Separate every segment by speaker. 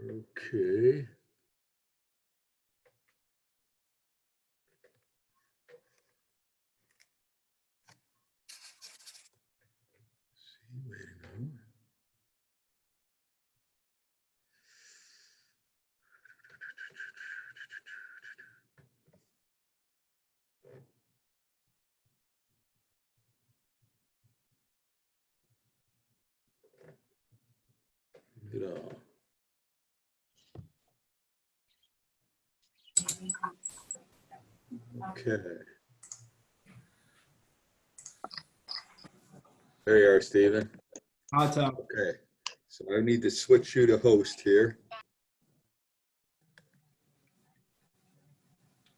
Speaker 1: Okay. Wait a minute. Okay. There you are, Stephen.
Speaker 2: Hi, Tom.
Speaker 1: Okay. So I need to switch you to host here.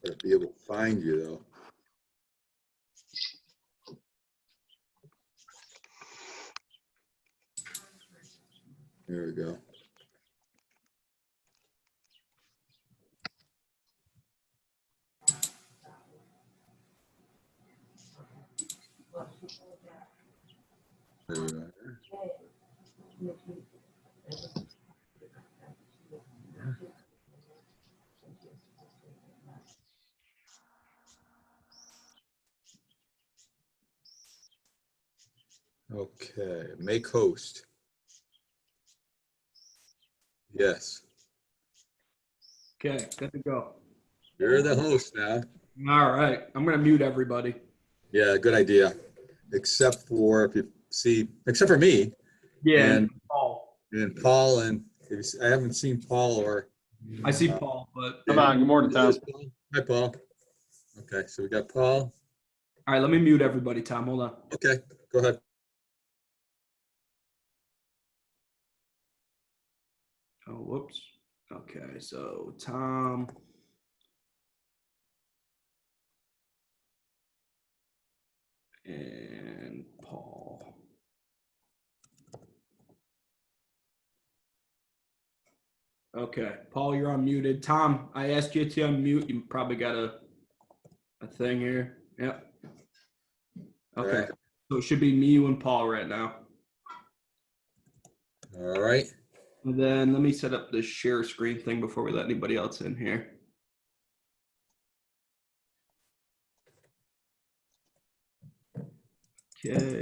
Speaker 1: Gotta be able to find you though. There we go. There you are. Okay, make host. Yes,
Speaker 2: Okay, good to go.
Speaker 1: you're the host now.
Speaker 2: All right, I'm gonna mute everybody.
Speaker 1: Yeah, good idea. Except for if you see, except for me
Speaker 2: Yeah,
Speaker 1: and
Speaker 2: Paul.
Speaker 1: Paul, and if you see, I haven't seen Paul or.
Speaker 2: I see Paul, but
Speaker 3: Come on, good morning, Tom.
Speaker 1: Hi, Paul. Okay, so we got Paul.
Speaker 2: all right, let me mute everybody, Tom. Hold on.
Speaker 1: Okay, go ahead.
Speaker 2: Oh, whoops. Okay, so Tom. And Paul. Okay, Paul, you're unmuted. Tom, I asked you to unmute. You probably got a thing here. Yep. Okay,
Speaker 1: Right.
Speaker 2: so it should be me, you, and Paul right now.
Speaker 1: All right.
Speaker 2: And then let me set up this share screen thing before we let anybody else in here. Okay.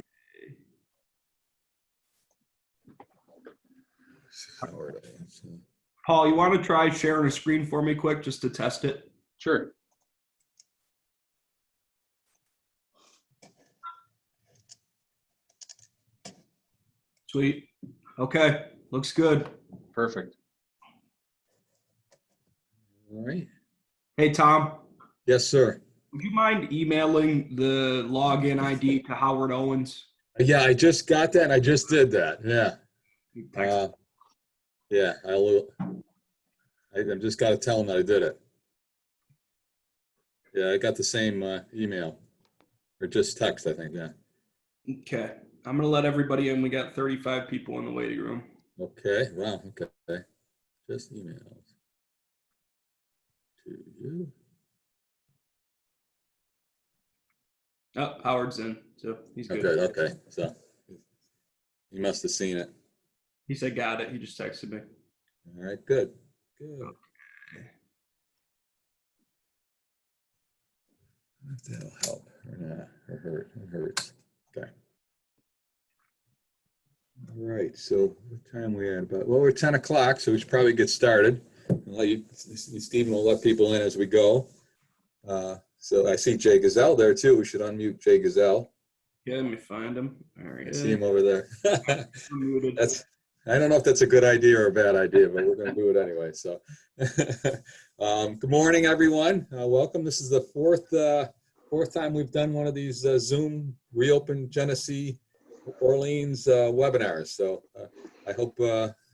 Speaker 2: Paul, you want to try sharing a screen for me quick just to test it?
Speaker 3: Sure.
Speaker 2: Sweet. Okay, looks good.
Speaker 3: Perfect.
Speaker 1: All right.
Speaker 2: Hey, Tom,
Speaker 1: Yes, sir.
Speaker 2: would you mind emailing the login ID to Howard Owens?
Speaker 1: Yeah, I just got that and I just did that. Yeah.
Speaker 2: Text.
Speaker 1: Yeah, I just got to tell him that I did it. Yeah, I got the same email or just text, I think. Yeah.
Speaker 2: Okay, I'm going to let everybody in. We got 35 people in the waiting room.
Speaker 1: Okay. Wow. Okay. Just emailed to you.
Speaker 2: Oh, Howard's in, so he's good.
Speaker 1: Okay. So you must have seen it.
Speaker 2: He said got it. He just texted me.
Speaker 1: All right. Good. If that'll help or not, or hurts. Okay. All right. So what time we at about? Well, we're 10 o'clock, so we should probably get started. Stephen will let people in as we go. So I see Gsell there too. We should unmute Gsell.
Speaker 2: Yeah, let me find him. All right.
Speaker 1: I see him over there.
Speaker 2: I'm muted.
Speaker 1: I don't know if that's a good idea or a bad idea, but we're going to do it anyway. So, good morning, everyone. Welcome. This is the fourth time we've done one of these Zoom reopen Genesee Orleans webinars. So I hope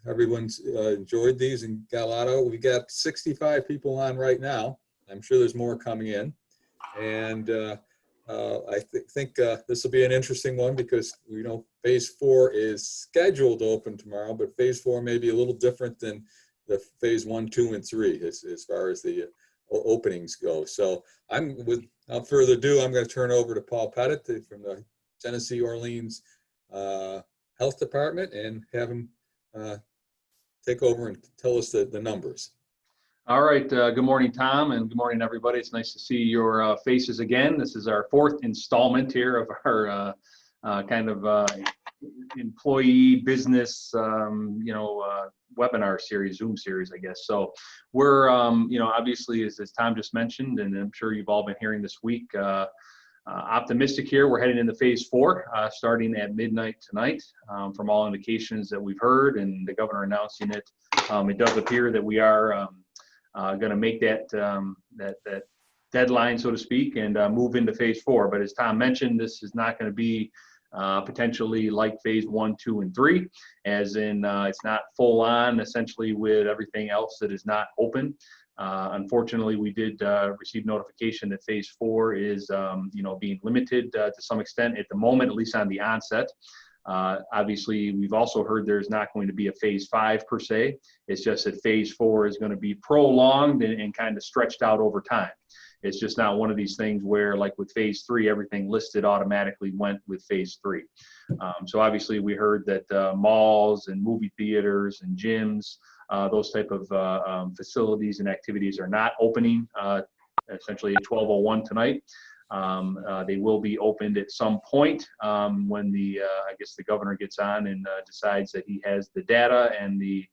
Speaker 1: everyone's enjoyed these and got a lot of. We got 65 people on right now. I'm sure there's more coming in, and I think this will be an interesting one because phase 4 is scheduled to open tomorrow, but phase 4 may be a little different than the phase 1, 2, and 3 as far as the openings go. So without further ado, I'm going to turn over to Paul Pettit from the Genesee Orleans Health Department and have him take over and tell us the numbers.
Speaker 3: All right. Good morning, Tom, and good morning, everybody. It's nice to see your faces again. This is our fourth installment here of our employee business, webinar series, Zoom series, I guess. So we're, obviously, as Tom just mentioned, and I'm sure you've all been hearing this week, optimistic here. We're heading into phase 4, starting at midnight tonight. From all indications that we've heard and the governor announcing it, it does appear that we are going to make that deadline, so to speak, and move into phase 4. But as Tom mentioned, this is not going to be potentially like phase 1, 2, and 3, as in it's not full on essentially with everything else that is not open. Unfortunately, we did receive notification that phase 4 is, being limited to some extent at the moment, at least on the onset. Obviously, we've also heard there's not going to be a phase 5 per se. It's just that phase 4 is going to be prolonged and kind of stretched out over time. It's just not one of these things where, like with phase 3, everything listed automatically went with phase 3. So obviously, we heard that malls and movie theaters and gyms, those type of facilities and activities are not opening essentially at 12:01 tonight. They will be opened at some point when the governor gets on and decides that he has the data and the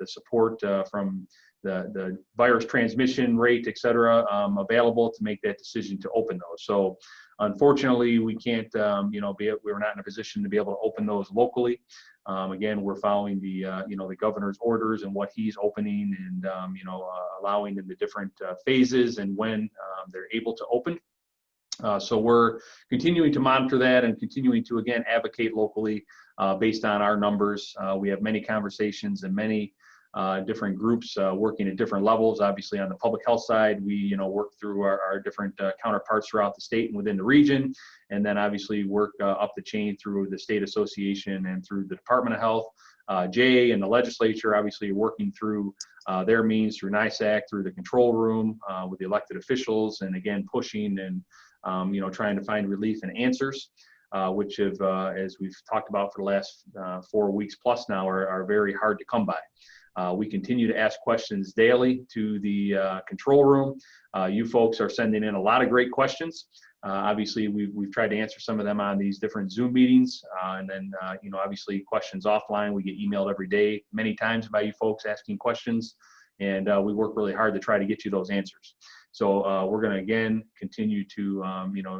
Speaker 3: support from the virus transmission rate, et cetera, available to make that decision to open those. So unfortunately, we can't, we're not in a position to be able to open those locally. Again, we're following the governor's orders and what he's opening and, allowing in the different phases and when they're able to open. So we're continuing to monitor that and continuing to, again, advocate locally based on our numbers. We have many conversations and many different groups working at different levels. Obviously, on the public health side, we work through our different counterparts throughout the state and within the region, and then obviously work up the chain through the state association and through the Department of Health. Jay and the legislature obviously are working through their means through NISAC, through the control room with the elected officials, and again pushing and trying to find relief and answers. Which have, as we've talked about for the last 4 weeks plus now, are very hard to come by. We continue to ask questions daily to the control room. You folks are sending in a lot of great questions. Obviously, we've tried to answer some of them on these different Zoom meetings. And then, obviously questions offline. We get emailed every day, many times by you folks asking questions. And we work really hard to try to get you those answers. So we're going to, again, continue to,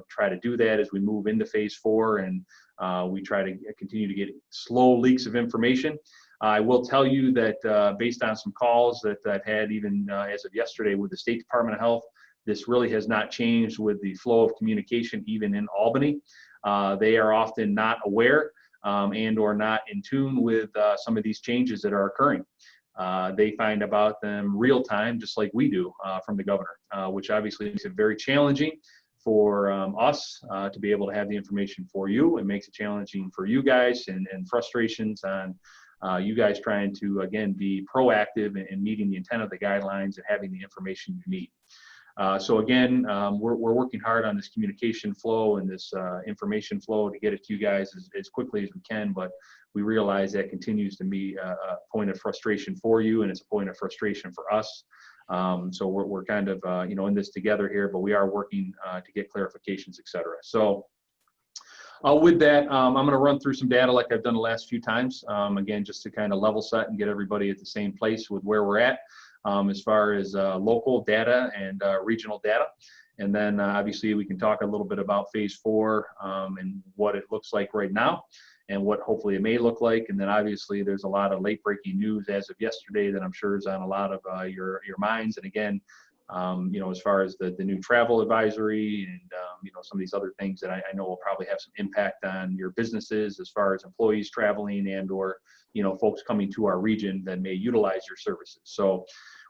Speaker 3: try to do that as we move into phase 4. And we try to continue to get slow leaks of information. I will tell you that based on some calls that I've had even as of yesterday with the State Department of Health, this really has not changed with the flow of communication even in Albany. They are often not aware and or not in tune with some of these changes that are occurring. They find about them real time, just like we do from the governor, which obviously makes it very challenging for us to be able to have the information for you. It makes it challenging for you guys and frustrations on you guys trying to, again, be proactive in meeting the intent of the guidelines and having the information you need. So again, we're working hard on this communication flow and this information flow to get it to you guys as quickly as we can, but we realize that continues to be a point of frustration for you, and it's a point of frustration for us. So we're kind of, in this together here, but we are working to get clarifications, et cetera. So with that, I'm going to run through some data like I've done the last few times, again, just to kind of level set and get everybody at the same place with where we're at as far as local data and regional data. And then obviously we can talk a little bit about phase 4 and what it looks like right now and what hopefully it may look like. And then obviously there's a lot of late breaking news as of yesterday that I'm sure is on a lot of your minds. And again, as far as the new travel advisory and, some of these other things that I know will probably have some impact on your businesses as far as employees traveling and or, folks coming to our region that may utilize your services. So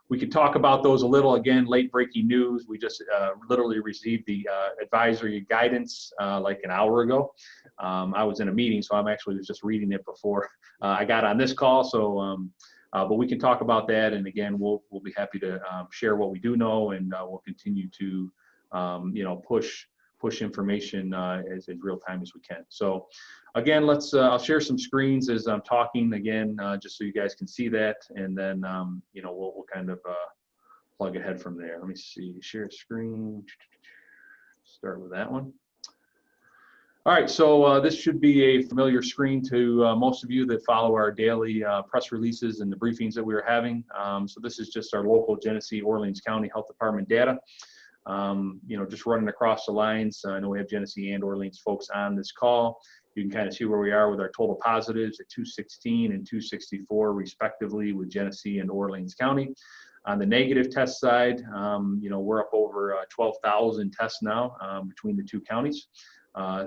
Speaker 3: we could talk about those a little. Again, late breaking news. We just literally received the advisory guidance like an hour ago. I was in a meeting, so I'm actually just reading it before I got on this call. So, but we can talk about that. And again, we'll be happy to share what we do know, and we'll continue to, push push information as real time as we can. So again, I'll share some screens as I'm talking again, just so you guys can see that, and then we'll kind of plug ahead from there. Let me see, share screen, start with that one. All right, so this should be a familiar screen to most of you that follow our daily press releases and the briefings that we are having. So this is just our local Genesee, Orleans County Health Department data. Just running across the lines. I know we have Genesee and Orleans folks on this call. You can kind of see where we are with our total positives at 216 and 264 respectively with Genesee and Orleans County. On the negative test side, we're up over 12,000 tests now between the two counties.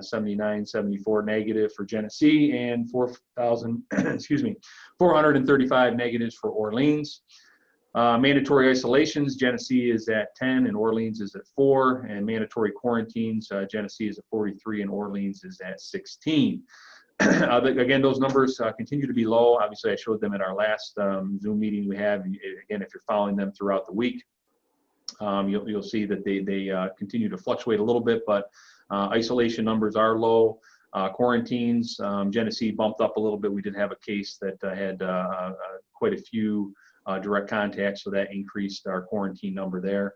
Speaker 3: 79, 74 negative for Genesee and 435 negatives for Orleans. Mandatory isolations, Genesee is at 10 and Orleans is at 4, and mandatory quarantines, Genesee is at 43 and Orleans is at 16. Again, those numbers continue to be low. Obviously, I showed them at our last Zoom meeting we have. Again, if you're following them throughout the week, you'll see that they continue to fluctuate a little bit, but isolation numbers are low. Quarantines, Genesee bumped up a little bit. We did have a case that had quite a few direct contacts, so that increased our quarantine number there.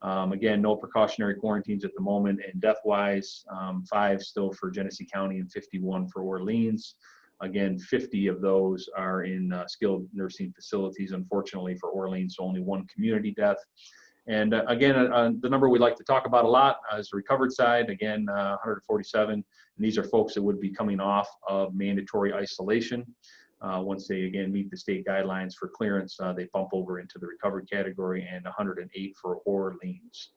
Speaker 3: Again, no precautionary quarantines at the moment, and death-wise, 5 still for Genesee County and 51 for Orleans. Again, 50 of those are in skilled nursing facilities, unfortunately for Orleans, so only 1 community death. And again, the number we like to talk about a lot is the recovered side, again, 147. And these are folks that would be coming off of mandatory isolation. Once they, again, meet the state guidelines for clearance, they bump over into the recovered category, and 108 for Orleans.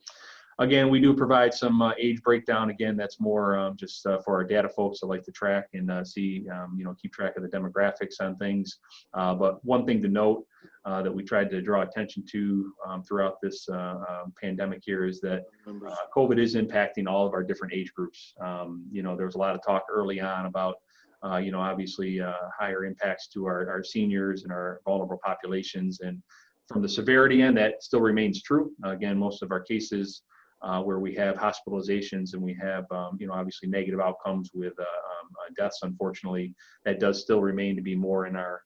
Speaker 3: Again, we do provide some age breakdown. Again, that's more just for our data folks that like to track and see, keep track of the demographics on things. But one thing to note that we tried to draw attention to throughout this pandemic here is that COVID is impacting all of our different age groups. There was a lot of talk early on about obviously higher impacts to our seniors and our vulnerable populations. And from the severity end, that still remains true. Again, most of our cases where we have hospitalizations and we have, obviously negative outcomes with deaths, unfortunately, that does still remain to be more in our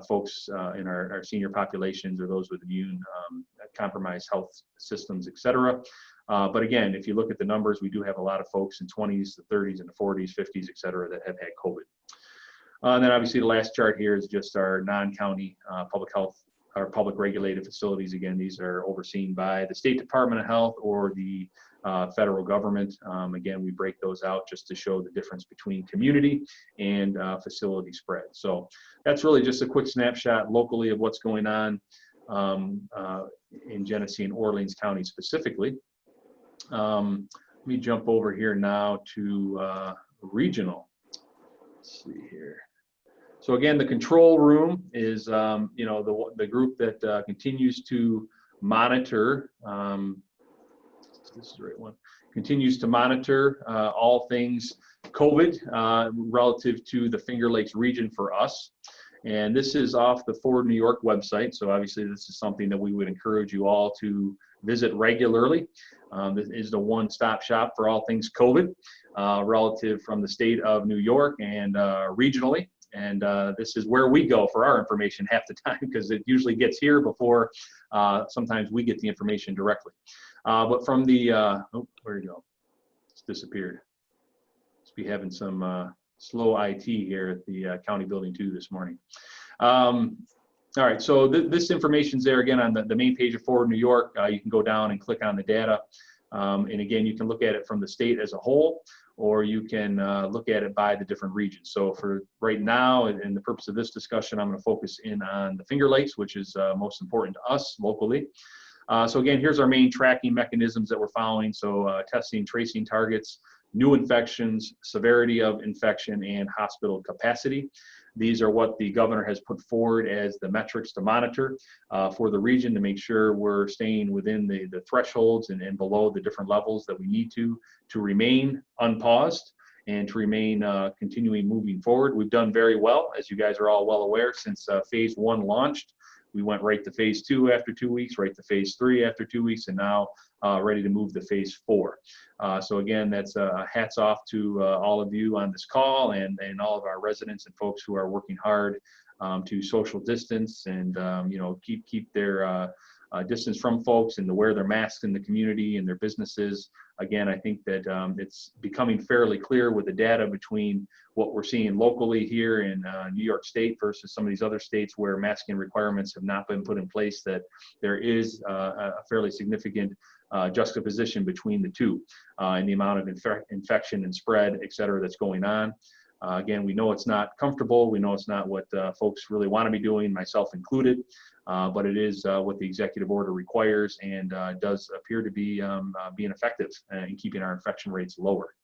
Speaker 3: folks in our senior populations or those with immune compromised health systems, et cetera. But again, if you look at the numbers, we do have a lot of folks in 20s, the 30s, and the 40s, 50s, et cetera, that have had COVID. And then obviously the last chart here is just our non-county public health, our public regulated facilities. Again, these are overseen by the State Department of Health or the federal government. Again, we break those out just to show the difference between community and facility spread. So that's really just a quick snapshot locally of what's going on in Genesee and Orleans County specifically. Let me jump over here now to regional. Let's see here. So again, the control room is, the group that continues to monitor, this is the right one, continues to monitor all things COVID relative to the Finger Lakes region for us. And this is off the Forward New York website. So obviously this is something that we would encourage you all to visit regularly. This is the one-stop shop for all things COVID relative from the state of New York and regionally. And this is where we go for our information half the time, because it usually gets here before sometimes we get the information directly. But from the, oh, where'd it go? It's disappeared. Must be having some slow IT here at the county building 2 this morning. All right, so this information's there again on the main page of Forward New York. You can go down and click on the data. And again, you can look at it from the state as a whole, or you can look at it by the different regions. So for right now, and the purpose of this discussion, I'm going to focus in on the Finger Lakes, which is most important to us locally. So again, here's our main tracking mechanisms that we're following. So testing, tracing targets, new infections, severity of infection, and hospital capacity. These are what the governor has put forward as the metrics to monitor for the region to make sure we're staying within the thresholds and below the different levels that we need to remain unpaused and to remain continuing moving forward. We've done very well, as you guys are all well aware, since phase 1 launched. We went right to phase 2 after 2 weeks, right to phase 3 after 2 weeks, and now ready to move to phase 4. So again, that's hats off to all of you on this call and all of our residents and folks who are working hard to social distance and keep their distance from folks and to wear their masks in the community and their businesses. Again, I think that it's becoming fairly clear with the data between what we're seeing locally here in New York State versus some of these other states where masking requirements have not been put in place, that there is a fairly significant juxtaposition between the two and the amount of infection and spread, et cetera, that's going on. Again, we know it's not comfortable. We know it's not what folks really want to be doing, myself included, but it is what the executive order requires and does appear to be being effective in keeping our infection rates lower.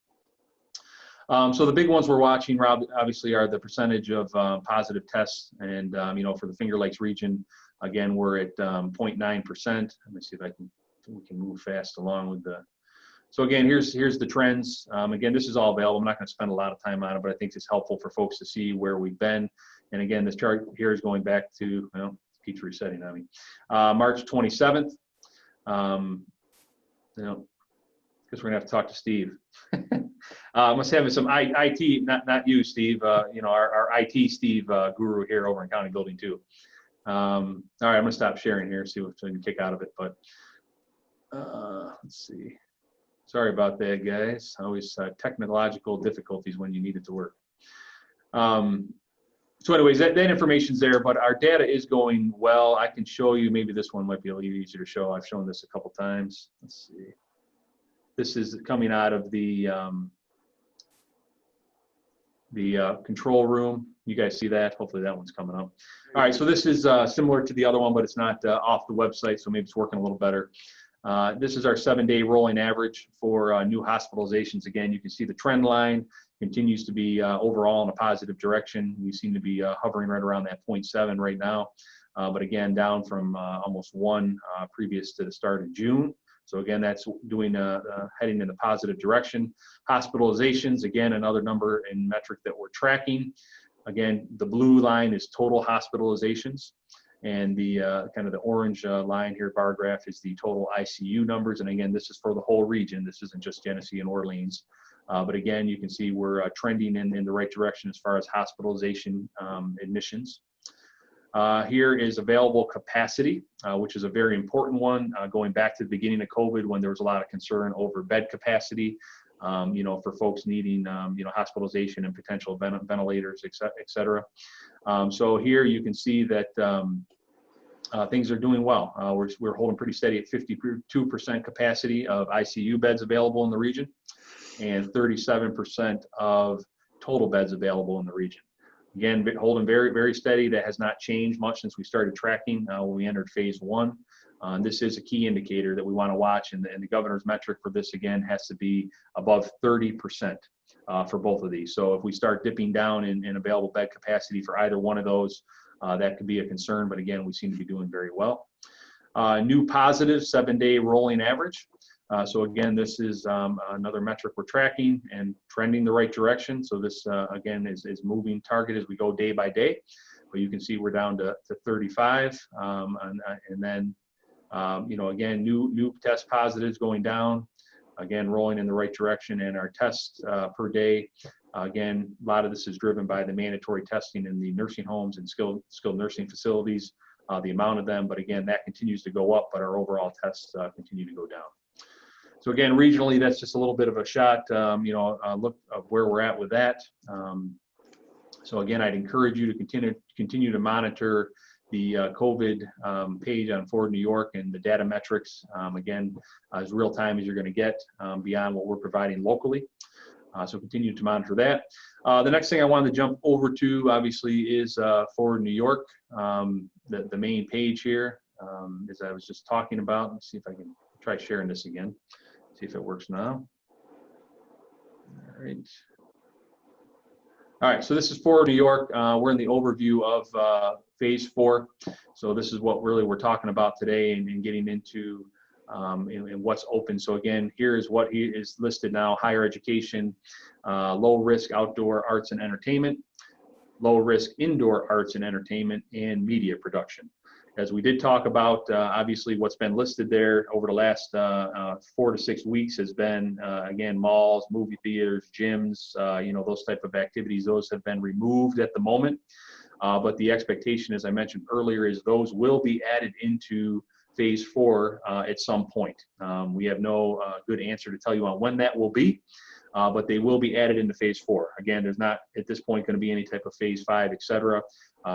Speaker 3: So the big ones we're watching, Rob, obviously are the percentage of positive tests. And, for the Finger Lakes region, again, we're at 0.9%. Let me see if we can move fast along with the. So again, here's the trends. Again, this is all available. I'm not going to spend a lot of time on it, but I think it's helpful for folks to see where we've been. And again, this chart here is going back to, well, it keeps resetting on me, March 27th. Guess we're gonna have to talk to Steve. Must have some IT, not you, Steve. Our IT Steve guru here over in County Building 2. All right, I'm gonna stop sharing here, see what I can kick out of it. But let's see. Sorry about that, guys. Always technological difficulties when you need it to work. So anyways, that information's there, but our data is going well. I can show you, maybe this one might be a little easier to show. I've shown this a couple times. Let's see. This is coming out of the control room. You guys see that? Hopefully that one's coming up. All right, so this is similar to the other one, but it's not off the website, so maybe it's working a little better. This is our 7-day rolling average for new hospitalizations. Again, you can see the trend line continues to be overall in a positive direction. We seem to be hovering right around that 0.7 right now, but again, down from almost 1 previous to the start of June. So again, that's doing heading in the positive direction. Hospitalizations, again, another number and metric that we're tracking. Again, the blue line is total hospitalizations. And the kind of the orange line here, bar graph, is the total ICU numbers. And again, this is for the whole region. This isn't just Genesee and Orleans. But again, you can see we're trending in the right direction as far as hospitalization admissions. Here is available capacity, which is a very important one, going back to the beginning of COVID when there was a lot of concern over bed capacity, for folks needing, hospitalization and potential ventilators, et cetera. So here you can see that things are doing well. We're holding pretty steady at 52% capacity of ICU beds available in the region and 37% of total beds available in the region. Again, holding very, very steady. That has not changed much since we started tracking when we entered phase 1. This is a key indicator that we want to watch, and the governor's metric for this, again, has to be above 30% for both of these. So if we start dipping down in available bed capacity for either one of those, that could be a concern, but again, we seem to be doing very well. New positive 7-day rolling average. So again, this is another metric we're tracking and trending the right direction. So this, again, is moving target as we go day by day. But you can see we're down to 35. And then, again, new test positives going down. Again, rolling in the right direction. And our tests per day, again, a lot of this is driven by the mandatory testing in the nursing homes and skilled nursing facilities, the amount of them. But again, that continues to go up, but our overall tests continue to go down. So again, regionally, that's just a little bit of a shot, look of where we're at with that. So again, I'd encourage you to continue to monitor the COVID page on Forward New York and the data metrics, again, as real time as you're going to get beyond what we're providing locally. So continue to monitor that. The next thing I wanted to jump over to, obviously, is Forward New York, the main page here, as I was just talking about. Let's see if I can try sharing this again. See if it works now. All right. All right, so this is Forward New York. We're in the overview of phase 4. So this is what really we're talking about today and getting into and what's open. So again, here is what is listed now: higher education, low risk outdoor arts and entertainment, low risk indoor arts and entertainment, and media production. As we did talk about, obviously what's been listed there over the last 4 to 6 weeks has been, again, malls, movie theaters, gyms, those type of activities. Those have been removed at the moment. But the expectation, as I mentioned earlier, is those will be added into phase 4 at some point. We have no good answer to tell you on when that will be, but they will be added into phase 4. Again, there's not at this point going to be any type of phase 5, et cetera.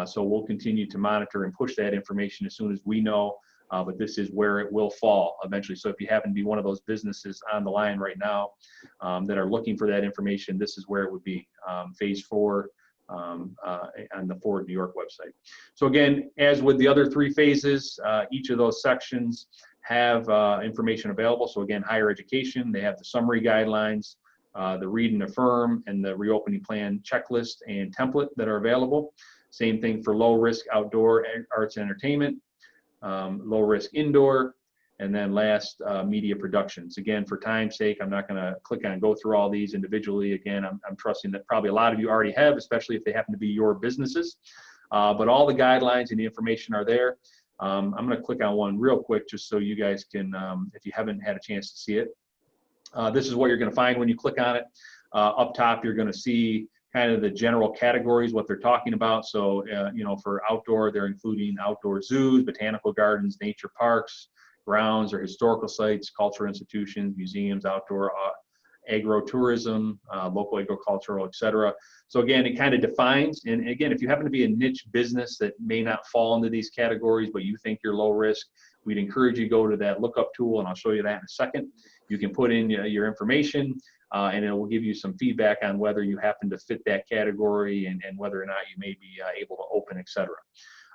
Speaker 3: So we'll continue to monitor and push that information as soon as we know, but this is where it will fall eventually. So if you happen to be one of those businesses on the line right now that are looking for that information, this is where it would be, phase 4 on the Forward New York website. So again, as with the other 3 phases, each of those sections have information available. So again, higher education, they have the summary guidelines, the read and affirm, and the reopening plan checklist and template that are available. Same thing for low risk outdoor arts and entertainment, low risk indoor, and then last, media productions. Again, for time's sake, I'm not going to click on go through all these individually. Again, I'm trusting that probably a lot of you already have, especially if they happen to be your businesses. But all the guidelines and the information are there. I'm going to click on one real quick just so you guys can, if you haven't had a chance to see it. This is what you're going to find when you click on it. Up top, you're going to see kind of the general categories, what they're talking about. So, for outdoor, they're including outdoor zoos, botanical gardens, nature parks, grounds or historical sites, cultural institutions, museums, outdoor agro-tourism, local agricultural, et cetera. So again, it kind of defines, and again, if you happen to be a niche business that may not fall into these categories, but you think you're low risk, we'd encourage you to go to that lookup tool, and I'll show you that in a second. You can put in your information, and it will give you some feedback on whether you happen to fit that category and whether or not you may be able to open, et cetera.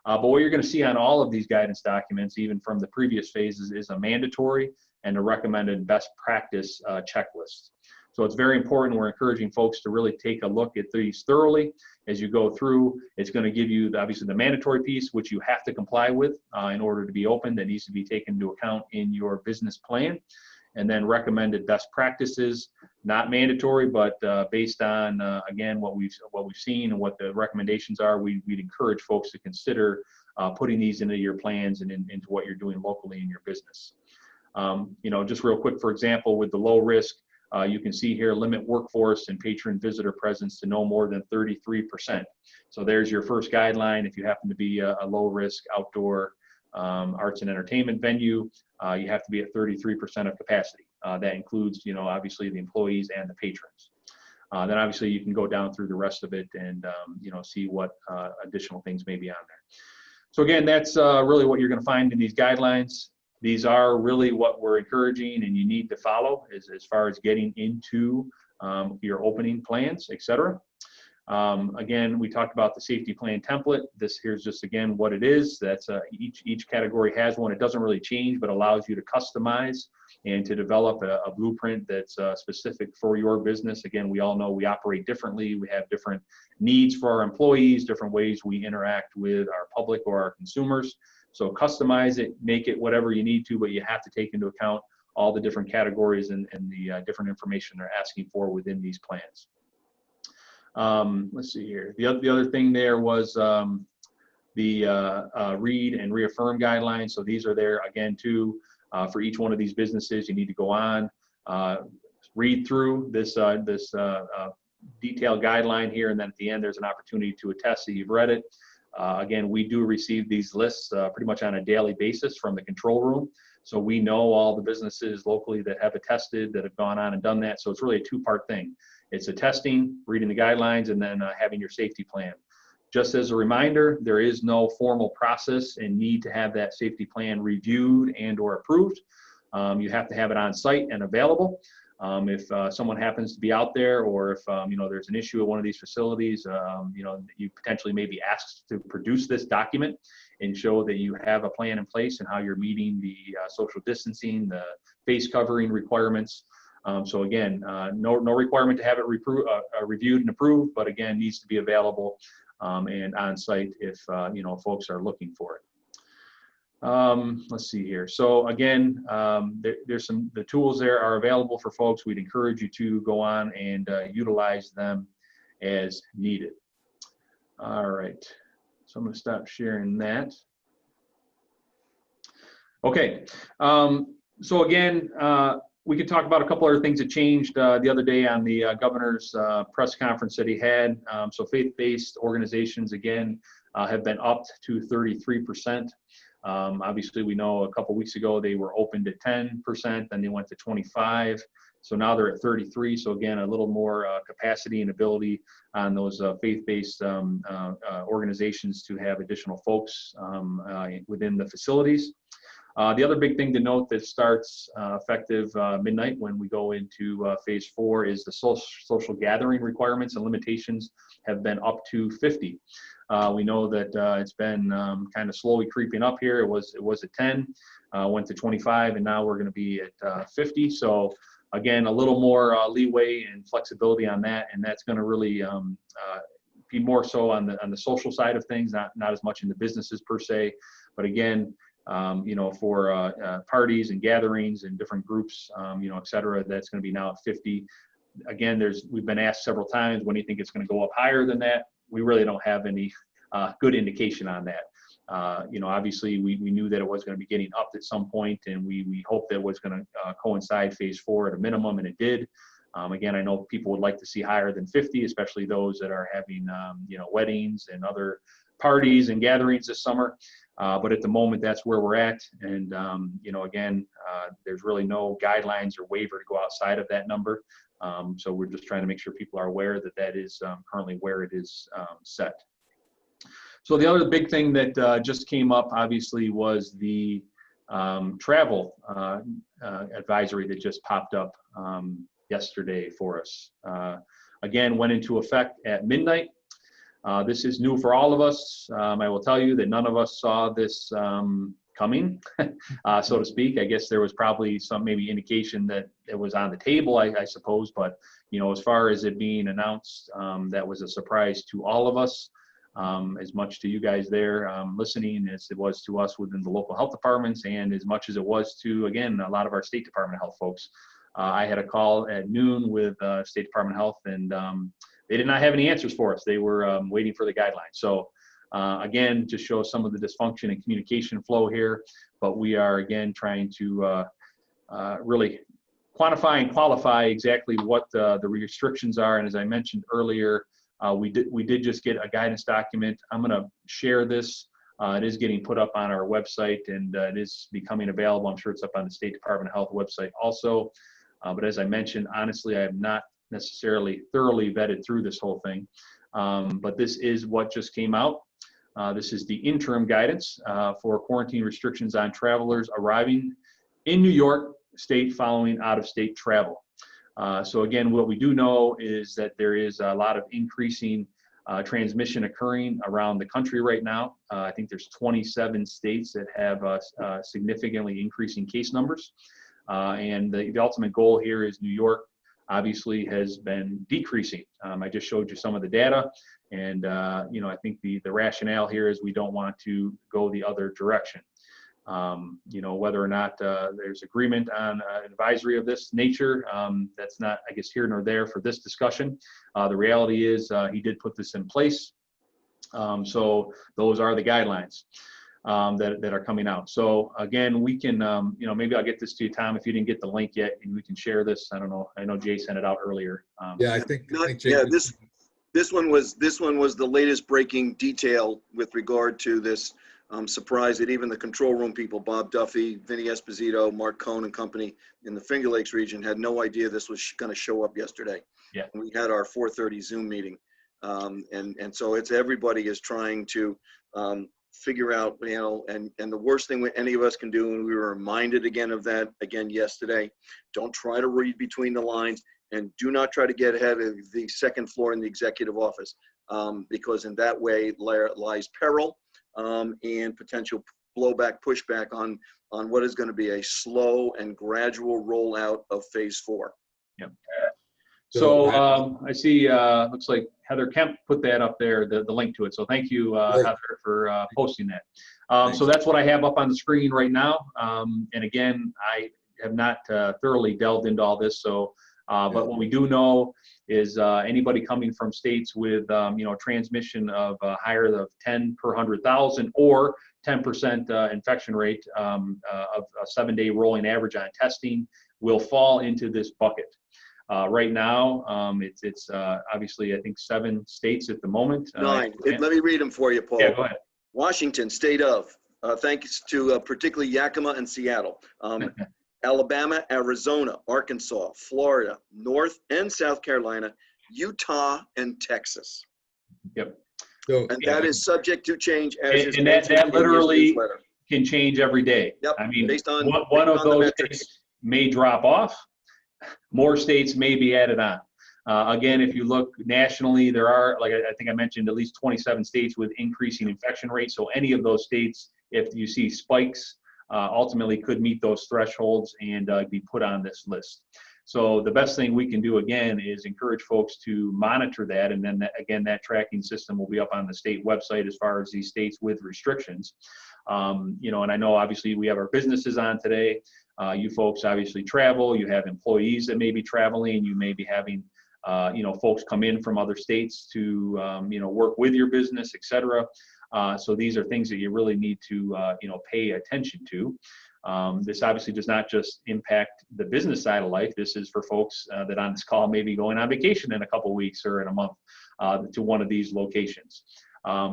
Speaker 3: But what you're going to see on all of these guidance documents, even from the previous phases, is a mandatory and a recommended best practice checklist. So it's very important. We're encouraging folks to really take a look at these thoroughly as you go through. It's going to give you, obviously, the mandatory piece, which you have to comply with in order to be open. That needs to be taken into account in your business plan. And then recommended best practices, not mandatory, but based on, again, what we've seen and what the recommendations are, we'd encourage folks to consider putting these into your plans and into what you're doing locally in your business. Just real quick, for example, with the low risk, you can see here, limit workforce and patron visitor presence to no more than 33%. So there's your first guideline. If you happen to be a low risk outdoor arts and entertainment venue, you have to be at 33% of capacity. That includes, obviously the employees and the patrons. Then obviously you can go down through the rest of it and, see what additional things may be on there. So again, that's really what you're going to find in these guidelines. These are really what we're encouraging and you need to follow as far as getting into your opening plans, et cetera. Again, we talked about the safety plan template. This here's just, again, what it is. That's each category has one. It doesn't really change, but allows you to customize and to develop a blueprint that's specific for your business. Again, we all know we operate differently. We have different needs for our employees, different ways we interact with our public or our consumers. So customize it, make it whatever you need to, but you have to take into account all the different categories and the different information they're asking for within these plans. Let's see here. The other thing there was the read and reaffirm guidelines. So these are there again too for each one of these businesses. You need to go on, read through this detailed guideline here, and then at the end there's an opportunity to attest that you've read it. Again, we do receive these lists pretty much on a daily basis from the control room. So we know all the businesses locally that have attested, that have gone on and done that. So it's really a two-part thing. It's a testing, reading the guidelines, and then having your safety plan. Just as a reminder, there is no formal process and need to have that safety plan reviewed and or approved. You have to have it on site and available. If someone happens to be out there, or if there's an issue at one of these facilities, you potentially may be asked to produce this document and show that you have a plan in place and how you're meeting the social distancing, the face covering requirements. So again, no requirement to have it reviewed and approved, but again, needs to be available and on site if folks are looking for it. Let's see here. So again, the tools there are available for folks. We'd encourage you to go on and utilize them as needed. All right. So I'm going to stop sharing that. Okay. So again, we could talk about a couple other things that changed the other day on the governor's press conference that he had. So faith-based organizations, again, have been upped to 33%. Obviously, we know a couple weeks ago they were opened at 10%, then they went to 25. So now they're at 33. So again, a little more capacity and ability on those faith-based organizations to have additional folks within the facilities. The other big thing to note that starts effective midnight when we go into phase 4 is the social gathering requirements and limitations have been up to 50. We know that it's been kind of slowly creeping up here. It was at 10, went to 25, and now we're going to be at 50. So again, a little more leeway and flexibility on that, and that's going to really be more so on the social side of things, not as much in the businesses per se, but again, for parties and gatherings and different groups, et cetera, that's going to be now at 50. Again, we've been asked several times, when do you think it's going to go up higher than that? We really don't have any good indication on that. Obviously we knew that it was going to be getting upped at some point, and we hoped that it was going to coincide phase 4 at a minimum, and it did. Again, I know people would like to see higher than 50, especially those that are having, weddings and other parties and gatherings this summer. But at the moment, that's where we're at. And, again, there's really no guidelines or waiver to go outside of that number. So we're just trying to make sure people are aware that that is currently where it is set. So the other big thing that just came up, obviously, was the travel advisory that just popped up yesterday for us. Again, went into effect at midnight. This is new for all of us. I will tell you that none of us saw this coming, so to speak. I guess there was probably some maybe indication that it was on the table, I suppose. But, as far as it being announced, that was a surprise to all of us, as much to you guys there listening as it was to us within the local health departments, and as much as it was to, again, a lot of our State Department of Health folks. I had a call at noon with State Department of Health, and they did not have any answers for us. They were waiting for the guidelines. So again, just shows some of the dysfunction and communication flow here, but we are again trying to really quantify and qualify exactly what the restrictions are. And as I mentioned earlier, we did just get a guidance document. I'm going to share this. It is getting put up on our website, and it is becoming available. I'm sure it's up on the State Department of Health website also. But as I mentioned, honestly, I have not necessarily thoroughly vetted through this whole thing. But this is what just came out. This is the interim guidance for quarantine restrictions on travelers arriving in New York State following out-of-state travel. So again, what we do know is that there is a lot of increasing transmission occurring around the country right now. I think there's 27 states that have significantly increasing case numbers. And the ultimate goal here is New York obviously has been decreasing. I just showed you some of the data, and I think the rationale here is we don't want to go the other direction. Whether or not there's agreement on advisory of this nature, that's not, I guess, here nor there for this discussion. The reality is he did put this in place. So those are the guidelines that are coming out. So again, we can, maybe I'll get this to you, Tom, if you didn't get the link yet, and we can share this. I don't know. I know Jay sent it out earlier.
Speaker 1: Yeah, I think Jay,
Speaker 4: yeah, this one was the latest breaking detail with regard to this. Surprised that even the control room people, Bob Duffy, Vinny Esposito, Mark Cohn and company in the Finger Lakes region, had no idea this was going to show up yesterday.
Speaker 3: Yeah.
Speaker 4: We had our 4:30 Zoom meeting. And so it's everybody is trying to figure out, and the worst thing any of us can do, and we were reminded again of that again yesterday, don't try to read between the lines, and do not try to get ahead of the second floor in the executive office, because in that way lies peril and potential blowback, pushback on what is going to be a slow and gradual rollout of phase 4.
Speaker 3: Yep. So I see, looks like Heather Kemp put that up there, the link to it. So thank you, Heather, for posting that. So that's what I have up on the screen right now. And again, I have not thoroughly delved into all this. So, but what we do know is anybody coming from states with, transmission of higher than 10 per 100,000 or 10% infection rate of a 7-day rolling average on testing will fall into this bucket. Right now, it's obviously, I think, 7 states at the moment.
Speaker 4: 9. Let me read them for you, Paul.
Speaker 3: Yeah, go ahead.
Speaker 4: Washington, state of, thanks to particularly Yakima and Seattle. Alabama, Arizona, Arkansas, Florida, North and South Carolina, Utah, and Texas.
Speaker 3: Yep.
Speaker 1: So,
Speaker 4: And that is subject to change as is
Speaker 3: And that
Speaker 4: mentioned in his
Speaker 3: literally
Speaker 4: newsletter.
Speaker 3: can change every day.
Speaker 4: Yep,
Speaker 3: I mean,
Speaker 4: based on-
Speaker 3: one
Speaker 4: based
Speaker 3: of
Speaker 4: on the
Speaker 3: those
Speaker 4: metrics.
Speaker 3: states may drop off. More states may be added on. Again, if you look nationally, there are, like I think I mentioned, at least 27 states with increasing infection rates. So any of those states, if you see spikes, ultimately could meet those thresholds and be put on this list. So the best thing we can do, again, is encourage folks to monitor that. And then, again, that tracking system will be up on the state website as far as these states with restrictions. You know, and I know obviously we have our businesses on today. You folks obviously travel. You have employees that may be traveling. You may be having you know, folks come in from other states to, you know, work with your business, et cetera. So these are things that you really need to, you know, pay attention to. This obviously does not just impact the business side of life. This is for folks that on this call may be going on vacation in a couple of weeks or in a month to one of these locations.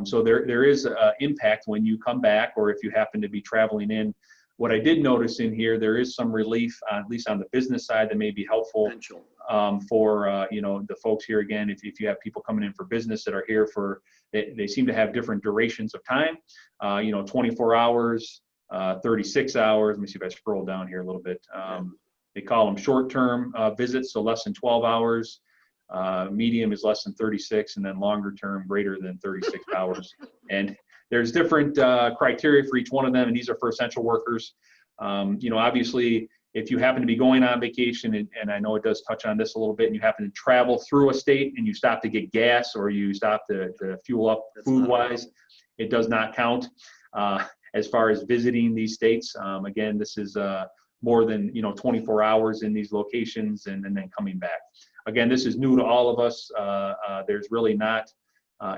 Speaker 3: So there is an impact when you come back, or if you happen to be traveling in. What I did notice in here, there is some relief, at least on the business side, that may be helpful for you know, the folks here. Again, if you have people coming in for business that are here for, they seem to have different durations of time. You know, 24 hours, 36 hours. Let me see if I scroll down here a little bit. They call them short-term visits, so less than 12 hours. Medium is less than 36, and then longer term, greater than 36 hours. And there's different criteria for each one of them, and these are for essential workers. You know, obviously, if you happen to be going on vacation, and I know it does touch on this a little bit, and you happen to travel through a state and you stop to get gas or you stop to fuel up food-wise, it does not count as far as visiting these states. Again, this is more than, you know, 24 hours in these locations and then coming back. Again, this is new to all of us. There's really not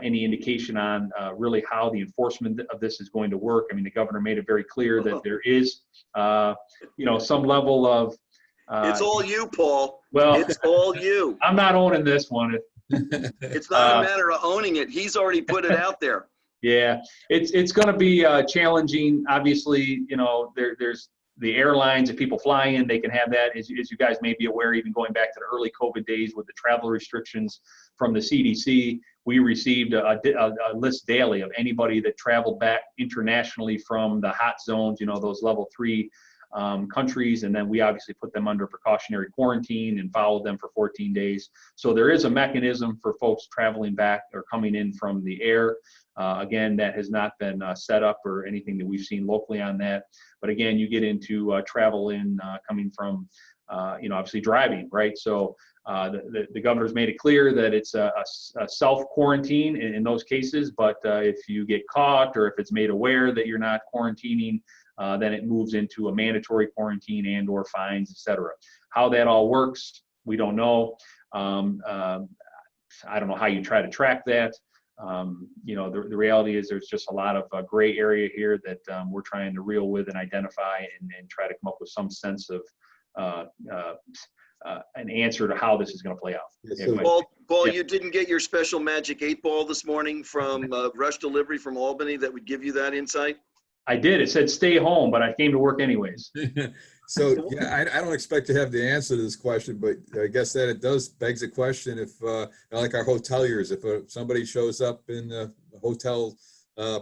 Speaker 3: any indication on really how the enforcement of this is going to work. I mean, the governor made it very clear that there is, you know, some level of.
Speaker 4: It's all you, Paul.
Speaker 3: Well,
Speaker 4: it's all you.
Speaker 3: I'm not owning this one.
Speaker 4: It's not a matter of owning it. He's already put it out there.
Speaker 3: Yeah, it's going to be challenging. Obviously, you know, there's the airlines, if people fly in, they can have that. As you guys may be aware, even going back to the early COVID days with the travel restrictions from the CDC, we received a list daily of anybody that traveled back internationally from the hot zones, you know, those level 3 countries. And then we obviously put them under precautionary quarantine and followed them for 14 days. So there is a mechanism for folks traveling back or coming in from the air. Again, that has not been set up or anything that we've seen locally on that. But again, you get into travel in coming from, you know, obviously driving, right? So the governor's made it clear that it's a self-quarantine in those cases. But if you get caught or if it's made aware that you're not quarantining, then it moves into a mandatory quarantine and or fines, et cetera. How that all works, we don't know. I don't know how you try to track that. You know, the reality is there's just a lot of gray area here that we're trying to reel with and identify and try to come up with some sense of an answer to how this is going to play out.
Speaker 1: Yeah,
Speaker 4: Paul,
Speaker 3: yeah.
Speaker 4: You didn't get your special magic 8-ball this morning from Rush Delivery from Albany that would give you that insight?
Speaker 3: I did. It said stay home, but I came to work anyways.
Speaker 1: So yeah, I don't expect to have the answer to this question, but I guess that it does begs a question if, like our hoteliers, if somebody shows up in the hotel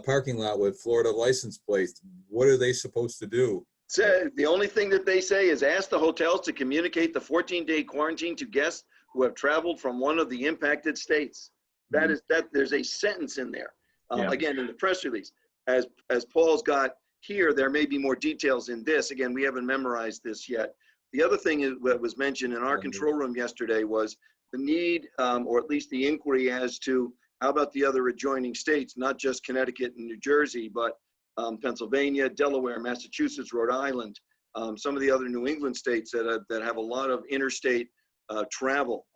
Speaker 1: parking lot with Florida license plates, what are they supposed to do?
Speaker 4: So the only thing that they say is ask the hotels to communicate the 14-day quarantine to guests who have traveled from one of the impacted states. That is that. There's a sentence in there. Again, in the press release, as Paul's got here, there may be more details in this. Again, we haven't memorized this yet. The other thing that was mentioned in our control room yesterday was the need, or at least the inquiry as to how about the other adjoining states, not just Connecticut and New Jersey, but Pennsylvania, Delaware, Massachusetts, Rhode Island, some of the other New England states that have a lot of interstate travel,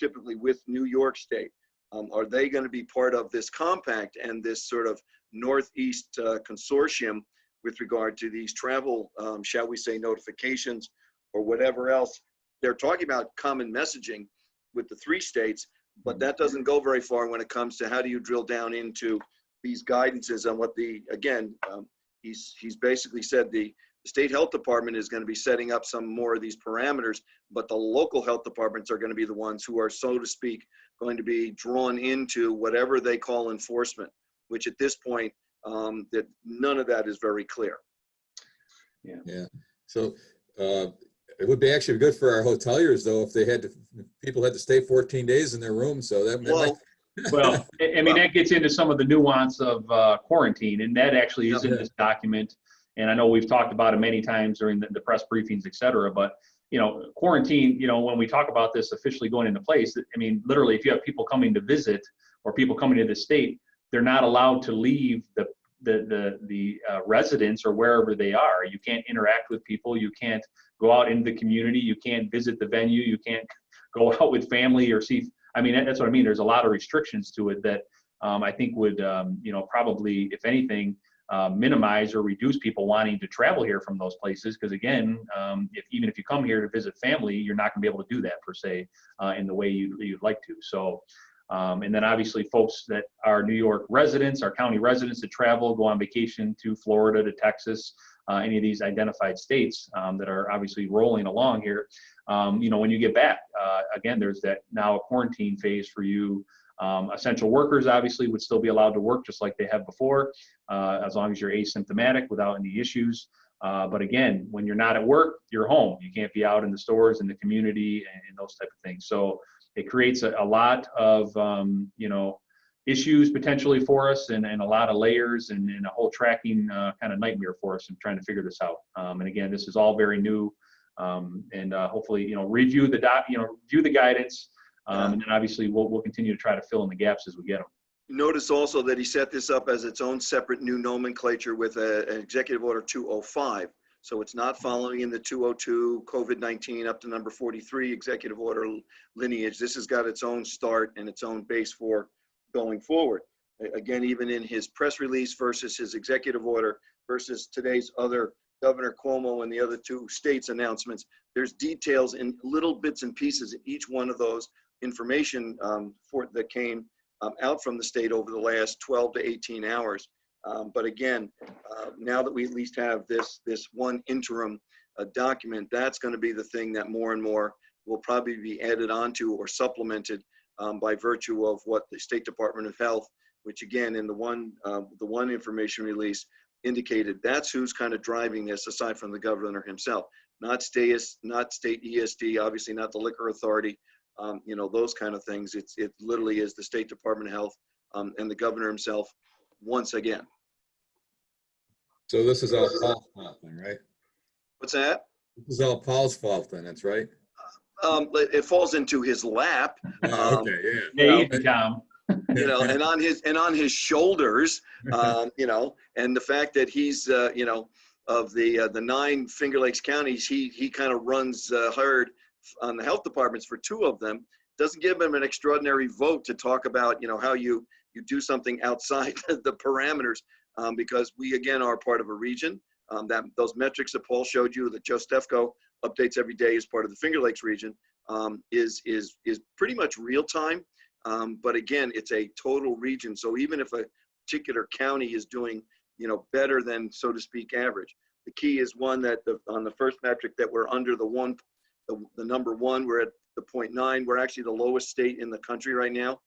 Speaker 4: typically with New York State. Are they going to be part of this compact and this sort of Northeast Consortium with regard to these travel, shall we say, notifications or whatever else. They're talking about common messaging with the 3 states, but that doesn't go very far when it comes to how do you drill down into these guidances on what he's basically said the state health department is going to be setting up some more of these parameters, but the local health departments are going to be the ones who are, so to speak, going to be drawn into whatever they call enforcement, which at this point, that none of that is very clear.
Speaker 1: Yeah. So it would be actually good for our hoteliers though, if people had to stay 14 days in their room. So that
Speaker 4: Well,
Speaker 3: Well, I mean, that gets into some of the nuance of quarantine, and that actually is in this document. And I know we've talked about it many times during the press briefings, et cetera, but quarantine, when we talk about this officially going into place, I mean, literally, if you have people coming to visit or people coming to the state, they're not allowed to leave the residence or wherever they are. You can't interact with people. You can't go out into the community. You can't visit the venue. You can't go out with family or see. I mean, that's what I mean. There's a lot of restrictions to it that I think would, probably, if anything, minimize or reduce people wanting to travel here from those places. Because again, even if you come here to visit family, you're not going to be able to do that per se in the way you'd like to. So, and then obviously folks that are New York residents, our county residents that travel, go on vacation to Florida, to Texas, any of these identified states that are obviously rolling along here. When you get back, again, there's that now a quarantine phase for you. Essential workers obviously would still be allowed to work just like they have before, as long as you're asymptomatic without any issues. But again, when you're not at work, you're home. You can't be out in the stores, in the community, and those type of things. So it creates a lot of, issues potentially for us and a lot of layers and a whole tracking kind of nightmare for us in trying to figure this out. And again, this is all very new. And hopefully, review the guidance. And then obviously we'll continue to try to fill in the gaps as we get them.
Speaker 4: Notice also that he set this up as its own separate new nomenclature with an Executive Order 205. So it's not following in the 202 COVID-19 up to number 43 Executive Order lineage. This has got its own start and its own base for going forward. Again, even in his press release versus his executive order versus today's other Governor Cuomo and the other 2 states announcements, there's details in little bits and pieces in each one of those information that came out from the state over the last 12 to 18 hours. But again, now that we at least have this one interim document, that's going to be the thing that more and more will probably be added onto or supplemented by virtue of what the State Department of Health, which again in the one information release indicated, that's who's kind of driving this aside from the governor himself, not state ESD, obviously not the liquor authority, those kind of things. It literally is the State Department of Health and the governor himself once again.
Speaker 1: So this is all Paul's fault then, right?
Speaker 4: What's that?
Speaker 1: This is all Paul's fault then, that's right?
Speaker 4: It falls into his lap.
Speaker 1: Okay, yeah.
Speaker 3: Yeah, easy, Tom.
Speaker 4: And on his shoulders, and the fact that he's, of the 9 Finger Lakes counties, he kind of runs hard on the health departments for 2 of them. Doesn't give him an extraordinary vote to talk about, how you do something outside the parameters, because we again are part of a region. That those metrics that Paul showed you, that Joe Stefko updates every day as part of the Finger Lakes region, is pretty much real time. But again, it's a total region. So even if a particular county is doing, better than, so to speak, average, the key is one that on the first metric that we're under the number 1, we're at the 0.9. We're actually the lowest state in the country right now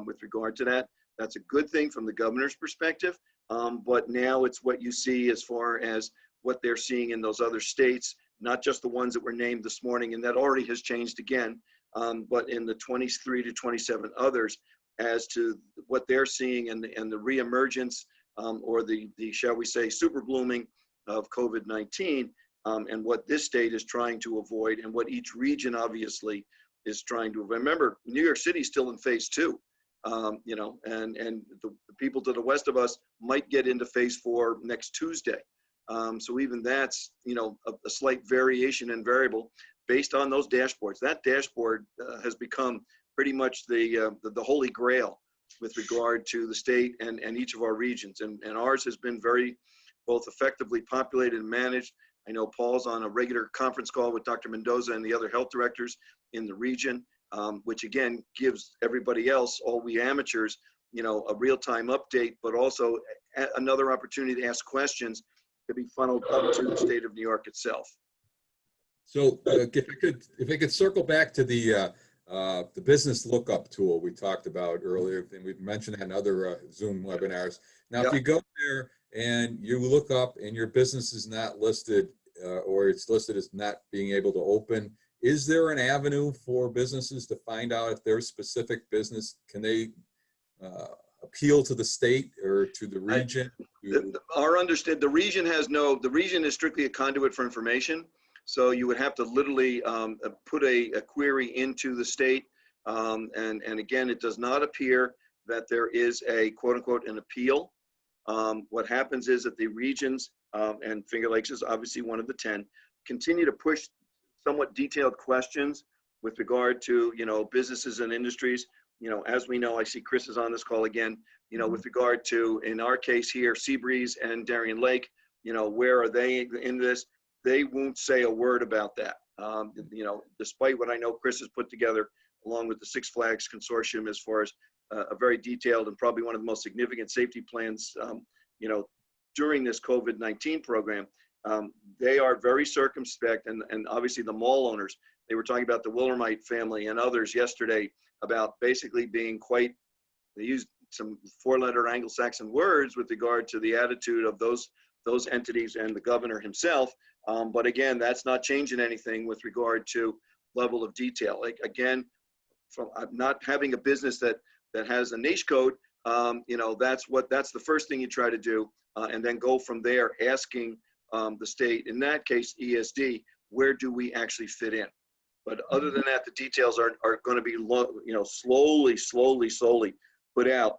Speaker 4: with regard to that. That's a good thing from the governor's perspective. But now it's what you see as far as what they're seeing in those other states, not just the ones that were named this morning, and that already has changed again, but in the 23 to 27 others as to what they're seeing and the reemergence or the shall we say super blooming of COVID-19 and what this state is trying to avoid and what each region obviously is trying to avoid. Remember, New York City is still in phase 2. And the people to the west of us might get into phase 4 next Tuesday. So even that's, a slight variation and variable based on those dashboards. That dashboard has become pretty much the holy grail with regard to the state and each of our regions. And ours has been very both effectively populated and managed. I know Paul's on a regular conference call with Dr. Mendoza and the other health directors in the region, which again gives everybody else, all we amateurs, you know, a real-time update, but also another opportunity to ask questions to be funneled up to the state of New York itself.
Speaker 1: So if I could circle back to the business lookup tool we talked about earlier, and we've mentioned that in other Zoom webinars. Now, if you go there and you look up and your business is not listed or it's listed as not being able to open, is there an avenue for businesses to find out if their specific business, can they appeal to the state or to the region?
Speaker 4: The region is strictly a conduit for information. So you would have to literally put a query into the state. And again, it does not appear that there is a quote unquote an appeal. What happens is that the regions, and Finger Lakes is obviously one of the 10, continue to push somewhat detailed questions with regard to, you know, businesses and industries. You know, as we know, I see Chris is on this call again, you know, with regard to, in our case here, Seabreeze and Darien Lake, you know, where are they in this? They won't say a word about that. You know, despite what I know Chris has put together along with the Six Flags Consortium as far as a very detailed and probably one of the most significant safety plans, you know, during this COVID-19 program. They are very circumspect, and obviously the mall owners, they were talking about the Willermite family and others yesterday about basically being quite, they used some four-letter Anglo-Saxon words with regard to the attitude of those entities and the governor himself. But again, that's not changing anything with regard to level of detail. Like again, from not having a business that has a niche code, you know, that's the first thing you try to do, and then go from there, asking the state, in that case ESD, where do we actually fit in? But other than that, the details are going to be, you know, slowly put out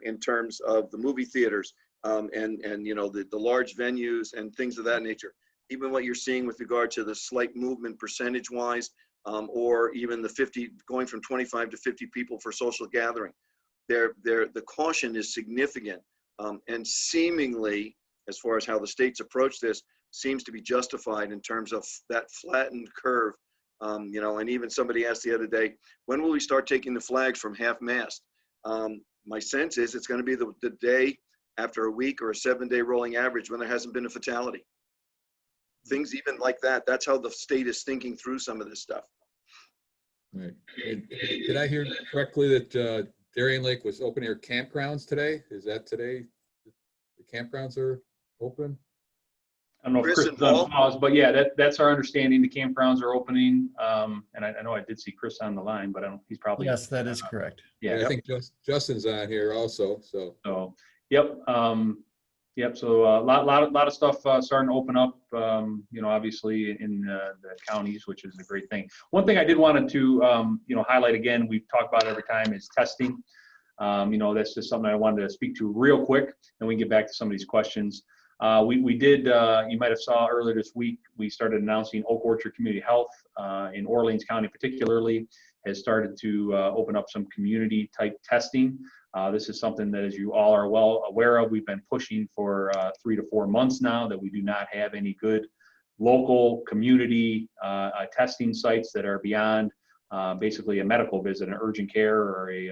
Speaker 4: in terms of the movie theaters and you know, the large venues and things of that nature. Even what you're seeing with regard to the slight movement percentage-wise, or even the 50, going from 25 to 50 people for social gathering. The caution is significant, and seemingly, as far as how the states approach this, seems to be justified in terms of that flattened curve. You know, and even somebody asked the other day, when will we start taking the flags from half-mast? My sense is it's going to be the day after a week or a 7-day rolling average when there hasn't been a fatality. Things even like that, that's how the state is thinking through some of this stuff.
Speaker 1: Right. Did I hear correctly that Darien Lake was open air campgrounds today? Is that today the campgrounds are open?
Speaker 3: I don't know if
Speaker 4: Chris
Speaker 3: Chris
Speaker 4: and
Speaker 3: is on
Speaker 4: Paul?
Speaker 3: pause, but yeah, that's our understanding. The campgrounds are opening. And I know I did see Chris on the line, but he's probably.
Speaker 5: Yes, that is correct.
Speaker 3: Yeah.
Speaker 1: I think Justin's on here also, so.
Speaker 3: So, yep. Yep. So a lot of stuff starting to open up, you know, obviously in the counties, which is a great thing. One thing I did wanted to, you know, highlight again, we've talked about it every time, is testing. You know, that's just something I wanted to speak to real quick, and we can get back to some of these questions. We did, you might have saw earlier this week, we started announcing Oak Orchard Community Health in Orleans County particularly has started to open up some community type testing. This is something that, as you all are well aware of, we've been pushing for 3 to 4 months now, that we do not have any good local community testing sites that are beyond basically a medical visit, an urgent care or a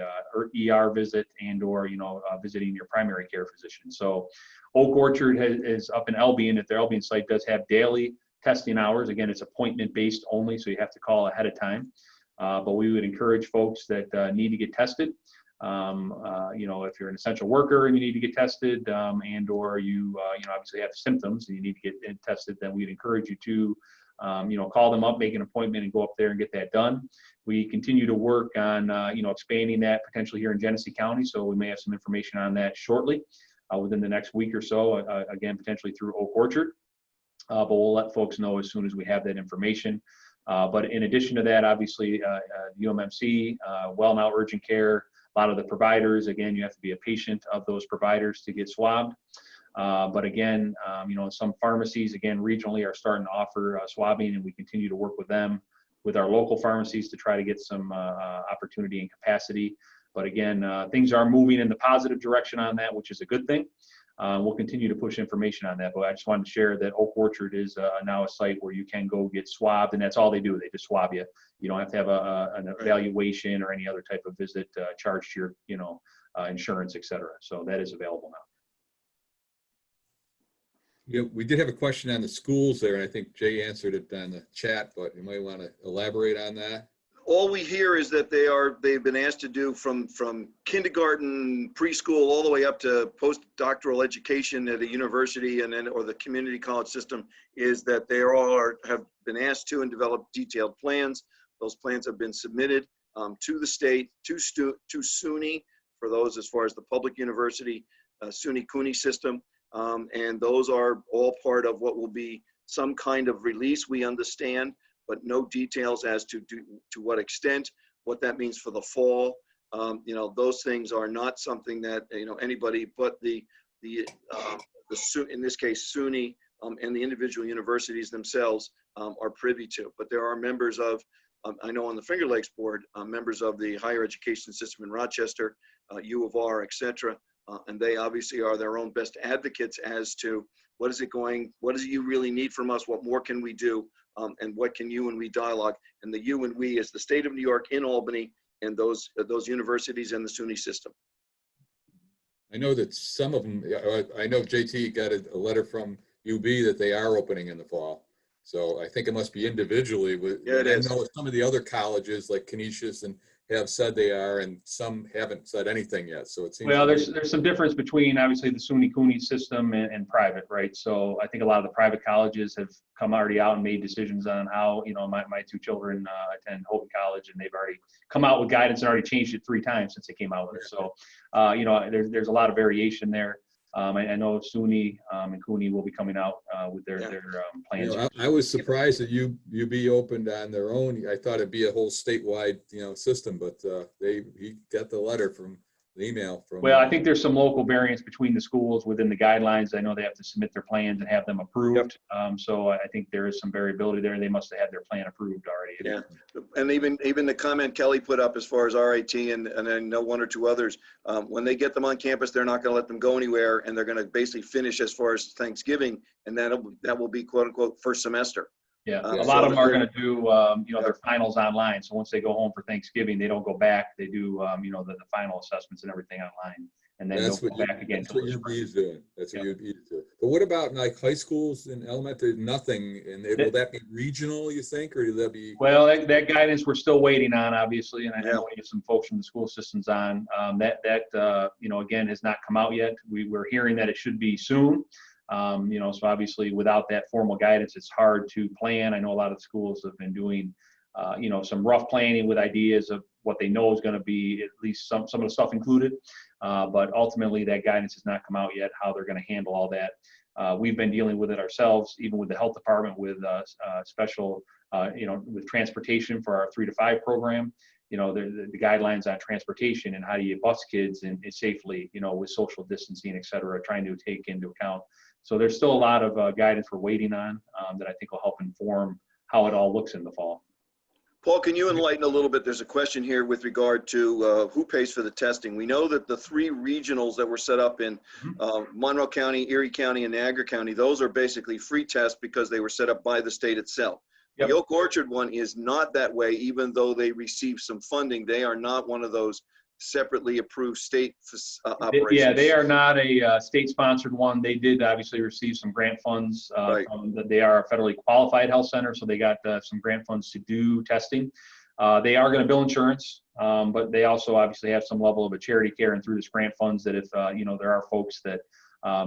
Speaker 3: ER visit, and or, you know, visiting your primary care physician. So Oak Orchard is up in Albion. At their Albion site does have daily testing hours. Again, it's appointment based only, so you have to call ahead of time. But we would encourage folks that need to get tested. You know, if you're an essential worker and you need to get tested, and or you know, obviously have symptoms and you need to get tested, then we'd encourage you to you know, call them up, make an appointment, and go up there and get that done. We continue to work on you know, expanding that potentially here in Genesee County, so we may have some information on that shortly within the next week or so, again, potentially through Oak Orchard. But we'll let folks know as soon as we have that information. But in addition to that, obviously, UMMC, Well Now Urgent Care, a lot of the providers, again, you have to be a patient of those providers to get swabbed. But again, you know, some pharmacies, again, regionally are starting to offer swabbing, and we continue to work with them, with our local pharmacies, to try to get some opportunity and capacity. But again, things are moving in the positive direction on that, which is a good thing. We'll continue to push information on that, but I just wanted to share that Oak Orchard is now a site where you can go get swabbed, and that's all they do. They just swab you. You don't have to have an evaluation or any other type of visit charged to your, insurance, et cetera. So that is available now.
Speaker 1: Yeah, we did have a question on the schools there, and I think Jay answered it on the chat, but you might want to elaborate on that.
Speaker 4: All we hear is that they've been asked to do from kindergarten, preschool, all the way up to postdoctoral education at a university or the community college system, is that they have been asked to and develop detailed plans. Those plans have been submitted to the state, to SUNY, for those as far as the public university, SUNY CUNY system. And those are all part of what will be some kind of release, we understand, but no details as to what extent, what that means for the fall. Those things are not something that, anybody but in this case, SUNY and the individual universities themselves are privy to. But there are members of, I know on the Finger Lakes board, members of the higher education system in Rochester, U of R, et cetera, and they obviously are their own best advocates as to what is it you really need from us, what more can we do, and what can you and we dialogue. And the you and we is the state of New York in Albany and those universities and the SUNY system.
Speaker 1: I know that some of them, I know JT got a letter from UB that they are opening in the fall. So I think it must be individually.
Speaker 4: Yeah, it is.
Speaker 1: I know some of the other colleges like Canisius and have said they are, and some haven't said anything yet. So it seems.
Speaker 3: Well, there's some difference between obviously the SUNY CUNY system and private, right? So I think a lot of the private colleges have come already out and made decisions on how, my two children attend Houghton College, and they've already come out with guidance and already changed it 3 times since they came out with it. So, there's a lot of variation there. I know SUNY and CUNY will be coming out with their plans.
Speaker 1: I was surprised that UB opened on their own. I thought it'd be a whole statewide, system, but he got the letter from the email from.
Speaker 3: Well, I think there's some local variance between the schools within the guidelines. I know they have to submit their plans and have them approved. Yep. So I think there is some variability there. They must have had their plan approved already.
Speaker 4: Yeah, and even the comment Kelly put up as far as RIT and I know 1 or 2 others, when they get them on campus, they're not going to let them go anywhere, and they're going to basically finish as far as Thanksgiving, and that will be quote unquote first semester.
Speaker 3: Yeah, a lot of them are going to do, their finals online. So once they go home for Thanksgiving, they don't go back. They do, the final assessments and everything online, and then they'll go back again.
Speaker 1: That's what UB is doing. That's what UB is doing. But what about like high schools and elementary? Nothing. And will that be regional, you think, or will that be?
Speaker 3: Well, that guidance we're still waiting on, obviously, and I know we have some folks from the school systems on. That again has not come out yet. We're hearing that it should be soon. So obviously without that formal guidance, it's hard to plan. I know a lot of schools have been doing, some rough planning with ideas of what they know is going to be at least some of the stuff included. But ultimately that guidance has not come out yet, how they're going to handle all that. We've been dealing with it ourselves, even with the health department, with special, with transportation for our 3 to 5 program. The guidelines on transportation and how do you bus kids and safely, with social distancing, et cetera, trying to take into account. So there's still a lot of guidance we're waiting on that I think will help inform how it all looks in the fall.
Speaker 4: Paul, can you enlighten a little bit? There's a question here with regard to who pays for the testing. We know that the 3 regionals that were set up in Monroe County, Erie County, and Niagara County, those are basically free tests because they were set up by the state itself. Yep. The Oak Orchard one is not that way, even though they receive some funding. They are not one of those separately approved state operations.
Speaker 3: Yeah, they are not a state-sponsored one. They did obviously receive some grant funds. They are a federally qualified health center, so they got some grant funds to do testing. They are going to bill insurance, but they also obviously have some level of a charity care, and through this grant funds that if there are folks that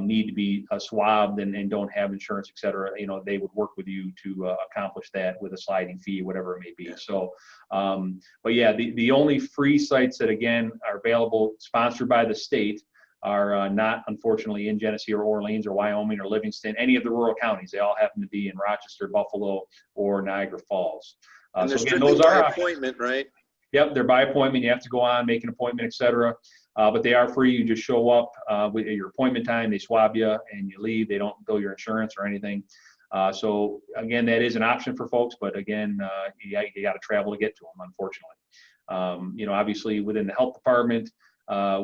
Speaker 3: need to be swabbed and don't have insurance, et cetera, they would work with you to accomplish that with a sliding fee, whatever it may be. So, but yeah, the only free sites that again are available, sponsored by the state, are not unfortunately in Genesee or Orleans or Wyoming or Livingston, any of the rural counties. They all happen to be in Rochester, Buffalo, or Niagara Falls.
Speaker 4: And
Speaker 3: so again, those are
Speaker 4: appointment, right?
Speaker 3: Yep, they're by appointment. You have to go on, make an appointment, et cetera. But they are free. You just show up with your appointment time. They swab you and you leave. They don't bill your insurance or anything. So again, that is an option for folks. But again, you got to travel to get to them, unfortunately. Obviously within the health department,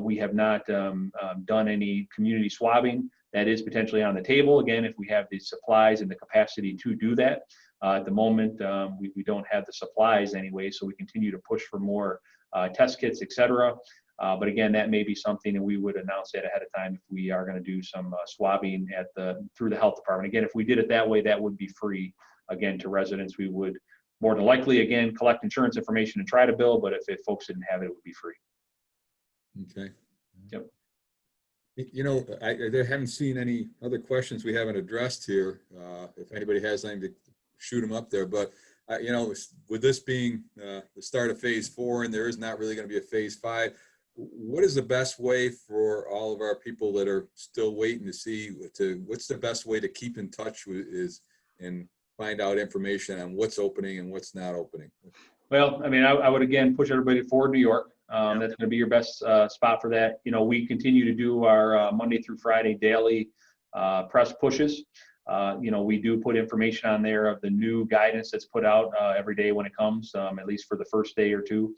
Speaker 3: we have not done any community swabbing. That is potentially on the table, again, if we have the supplies and the capacity to do that. At the moment, we don't have the supplies anyway, so we continue to push for more test kits, et cetera. But again, that may be something that we would announce that ahead of time if we are going to do some swabbing through the health department. Again, if we did it that way, that would be free, again, to residents. We would more than likely, again, collect insurance information and try to bill, but if folks didn't have it, it would be free.
Speaker 1: Okay.
Speaker 3: Yep.
Speaker 1: I haven't seen any other questions we haven't addressed here. If anybody has anything, to shoot them up there. But, with this being the start of phase 4, and there is not really going to be a phase 5, what is the best way for all of our people that are still waiting to see what's the best way to keep in touch and find out information on what's opening and what's not opening?
Speaker 3: Well, I would again push everybody forward New York. That's going to be your best spot for that. We continue to do our Monday through Friday daily press pushes. We do put information on there of the new guidance that's put out every day when it comes, at least for the first day or two.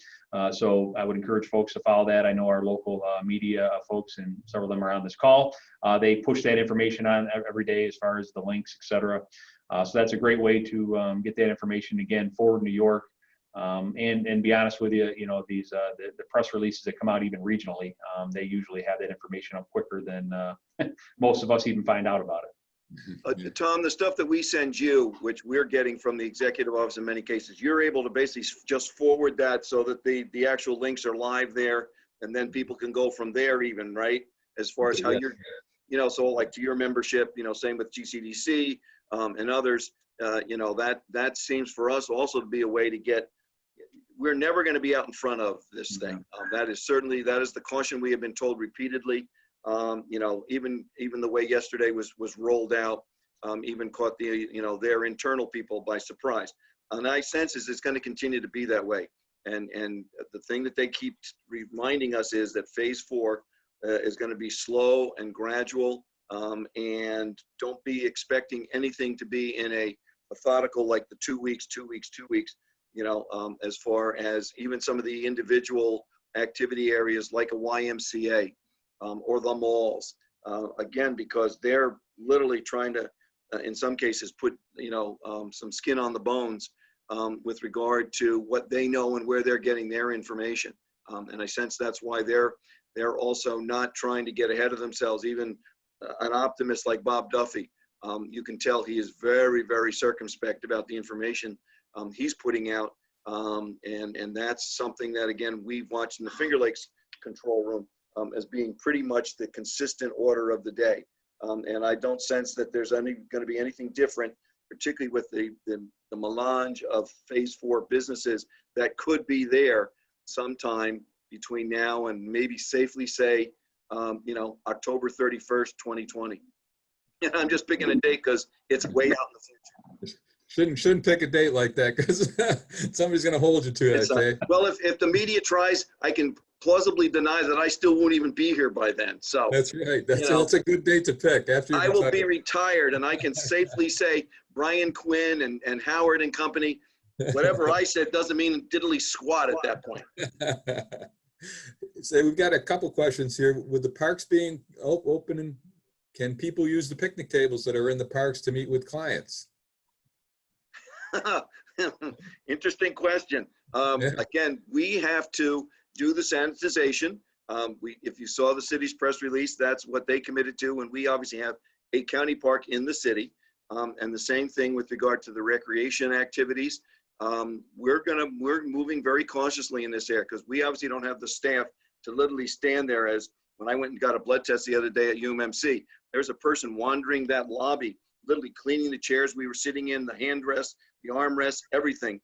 Speaker 3: So I would encourage folks to follow that. I know our local media folks, and several of them are on this call. They push that information on every day as far as the links, et cetera. So that's a great way to get that information, again, forward New York. And be honest with you, these the press releases that come out even regionally, they usually have that information up quicker than most of us even find out about it.
Speaker 4: Tom, the stuff that we send you, which we're getting from the executive office in many cases, you're able to basically just forward that so that the actual links are live there, and then people can go from there even, right? As far as how you're, so like to your membership, same with GCDC and others, that seems for us also to be a way to get, we're never going to be out in front of this thing. That is the caution we have been told repeatedly. Even the way yesterday was rolled out, even caught their internal people by surprise. And I sense is it's going to continue to be that way. And the thing that they keep reminding us is that phase 4 is going to be slow and gradual, and don't be expecting anything to be in a methodical, like the 2 weeks, as far as even some of the individual activity areas like a YMCA. Or the malls, again, because they're literally trying to, in some cases, put some skin on the bones with regard to what they know and where they're getting their information. And I sense that's why they're also not trying to get ahead of themselves. Even an optimist like Bob Duffy, you can tell he is very, very circumspect about the information he's putting out, and that's something that, again, we've watched in the Finger Lakes control room. As being pretty much the consistent order of the day. And I don't sense that there's going to be anything different, particularly with the melange of phase 4 businesses that could be there sometime between now and maybe safely say, October 31st, 2020. And I'm just picking a date because it's way out in the future.
Speaker 1: Shouldn't pick a date like that, because somebody's going to hold you to that day.
Speaker 4: Well, if the media tries, I can plausibly deny that I still won't even be here by then. So
Speaker 1: that's right. That's a good date to pick. After
Speaker 4: I will be retired, and I can safely say Brian Quinn and Howard and company, whatever I said doesn't mean diddly squat at that point.
Speaker 1: So we've got a couple questions here. With the parks being open, can people use the picnic tables that are in the parks to meet with clients?
Speaker 4: Interesting question. Again, we have to do the sanitization. If you saw the city's press release, that's what they committed to. And we obviously have a county park in the city. And the same thing with regard to the recreation activities. We're moving very cautiously in this area because we obviously don't have the staff to literally stand there. As when I went and got a blood test the other day at UMMC, there's a person wandering that lobby, literally cleaning the chairs we were sitting in, the handrests, the armrests, everything,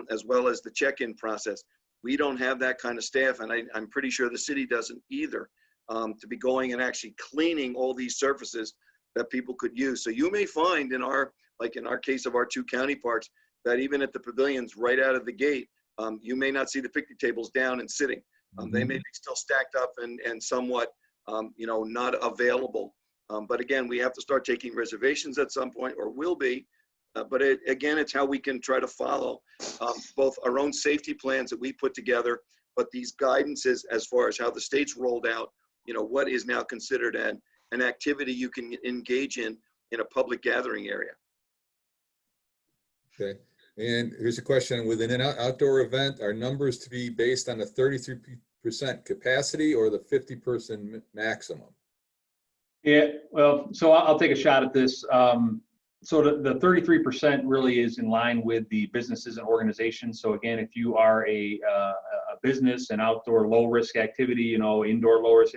Speaker 4: as well as the check-in process. We don't have that kind of staff, and I'm pretty sure the city doesn't either, to be going and actually cleaning all these surfaces that people could use. So you may find in our case of our 2 county parks, that even at the pavilions right out of the gate, you may not see the picnic tables down and sitting. They may be still stacked up and somewhat, not available. But again, we have to start taking reservations at some point, or will be, but again, it's how we can try to follow both our own safety plans that we put together, but these guidances as far as how the state's rolled out, what is now considered an activity you can engage in a public gathering area.
Speaker 1: Okay. And here's a question: within an outdoor event, are numbers to be based on the 33% capacity or the 50-person maximum?
Speaker 3: Yeah, well, so I'll take a shot at this. So the 33% really is in line with the businesses and organizations. So again, if you are a business, an outdoor low risk activity, indoor low risk,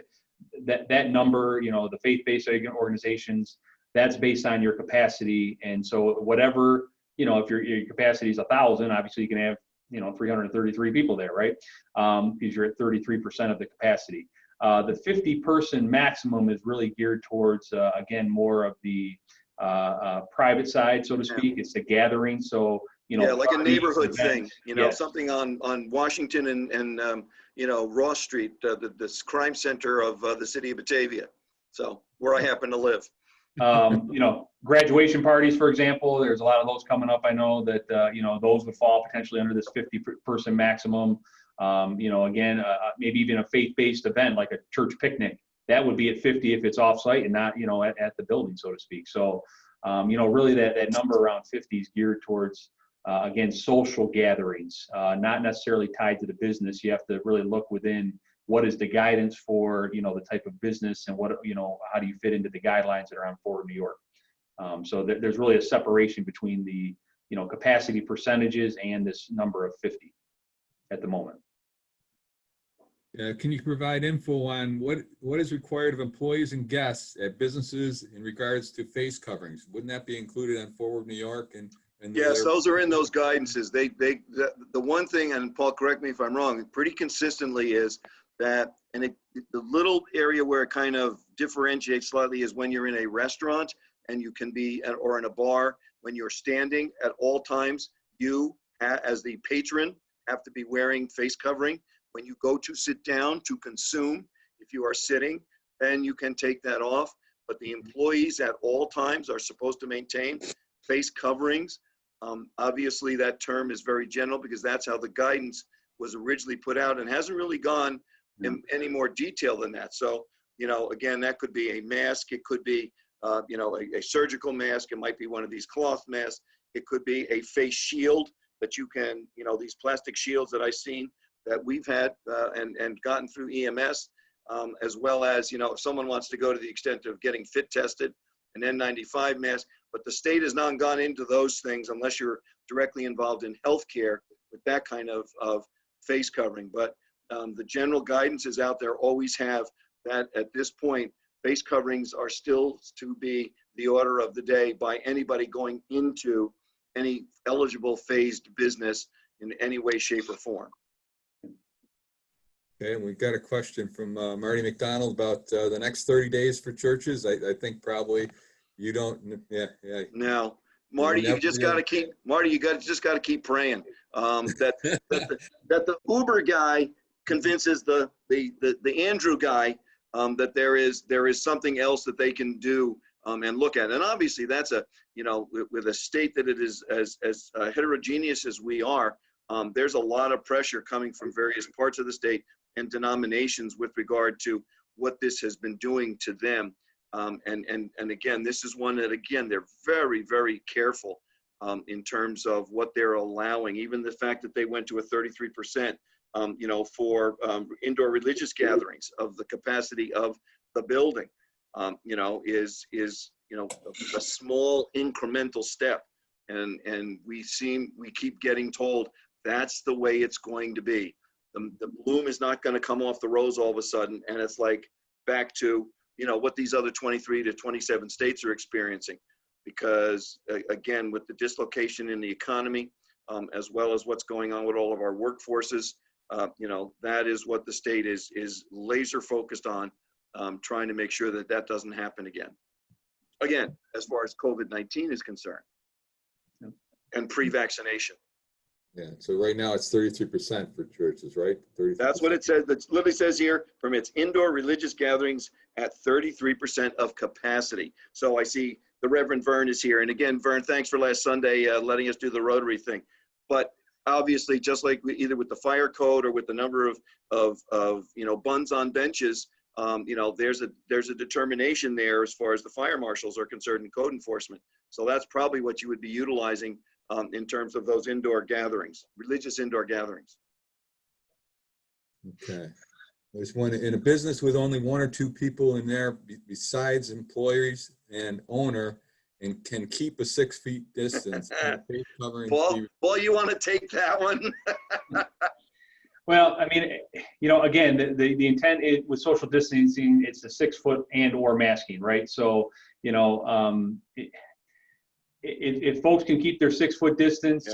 Speaker 3: that number, the faith-based organizations, that's based on your capacity. And so whatever, if your capacity is 1,000, obviously you can have 333 people there, right? Because you're at 33% of the capacity. The 50-person maximum is really geared towards, again, more of the private side, so to speak. It's the gathering. So,
Speaker 4: yeah, like a neighborhood
Speaker 3: events,
Speaker 4: thing,
Speaker 3: yes.
Speaker 4: Something on Washington and Ross Street, this crime center of the city of Batavia. So where I happen to live.
Speaker 3: Graduation parties, for example, there's a lot of those coming up. I know that, those would fall potentially under this 50-person maximum. Again, maybe even a faith-based event like a church picnic, that would be at 50 if it's off-site and not, at the building, so to speak. So, really that number around 50 is geared towards, again, social gatherings, not necessarily tied to the business. You have to really look within what is the guidance for, the type of business and what, how do you fit into the guidelines that are on Forward New York. So there's really a separation between the, capacity percentages and this number of 50 at the moment.
Speaker 1: Can you provide info on what is required of employees and guests at businesses in regards to face coverings? Wouldn't that be included on Forward New York? And
Speaker 4: Yes, those are in those guidances. The one thing, and Paul, correct me if I'm wrong, pretty consistently is that, and the little area where it kind of differentiates slightly is when you're in a restaurant and you can be, or in a bar, when you're standing at all times, you as the patron have to be wearing face covering. When you go to sit down to consume, if you are sitting, then you can take that off. But the employees at all times are supposed to maintain face coverings. Obviously, that term is very general because that's how the guidance was originally put out and hasn't really gone in any more detail than that. So, again, that could be a mask. It could be, a surgical mask. It might be one of these cloth masks. It could be a face shield that you can, these plastic shields that I've seen that we've had and gotten through EMS, as well as, if someone wants to go to the extent of getting fit tested, an N95 mask, but the state has not gone into those things unless you're directly involved in healthcare with that kind of face covering. But the general guidance is out there, always have that at this point, face coverings are still to be the order of the day by anybody going into any eligible phased business in any way, shape, or form.
Speaker 1: Okay, and we've got a question from Marty McDonald about the next 30 days for churches. I think probably you don't. Yeah.
Speaker 4: No, Marty, you just got to keep. Marty, you just got to keep praying that the Uber guy convinces the Andrew guy that there is something else that they can do and look at. And obviously, that's with a state that it is as heterogeneous as we are. There's a lot of pressure coming from various parts of the state and denominations with regard to what this has been doing to them. And again, this is one that, again, they're very, very careful in terms of what they're allowing. Even the fact that they went to a 33%, for indoor religious gatherings of the capacity of the building, is a small incremental step. And we keep getting told that's the way it's going to be. The bloom is not going to come off the rose all of a sudden, and it's like back to what these other 23 to 27 states are experiencing, because again, with the dislocation in the economy, as well as what's going on with all of our workforces, that is what the state is laser focused on, trying to make sure that doesn't happen again. Again, as far as COVID-19 is concerned, and pre-vaccination.
Speaker 1: Yeah, so right now it's 33% for churches, right? 33%.
Speaker 4: That's what it says. That literally says here, permits indoor religious gatherings at 33% of capacity. So I see the Reverend Vern is here. And again, Vern, thanks for last Sunday letting us do the Rotary thing. But obviously, just like either with the fire code or with the number of buns on benches, there's a determination there as far as the fire marshals are concerned in code enforcement. So that's probably what you would be utilizing in terms of those indoor gatherings, religious indoor gatherings.
Speaker 1: Okay. There's one in a business with only 1 or 2 people in there besides employees and owner, and can keep a 6 feet distance. Face covering
Speaker 4: Paul, you want to take that one?
Speaker 3: Well, I mean, again, the intent is, with social distancing, it's the 6 foot and or masking, right? So, if folks can keep their 6 foot distance,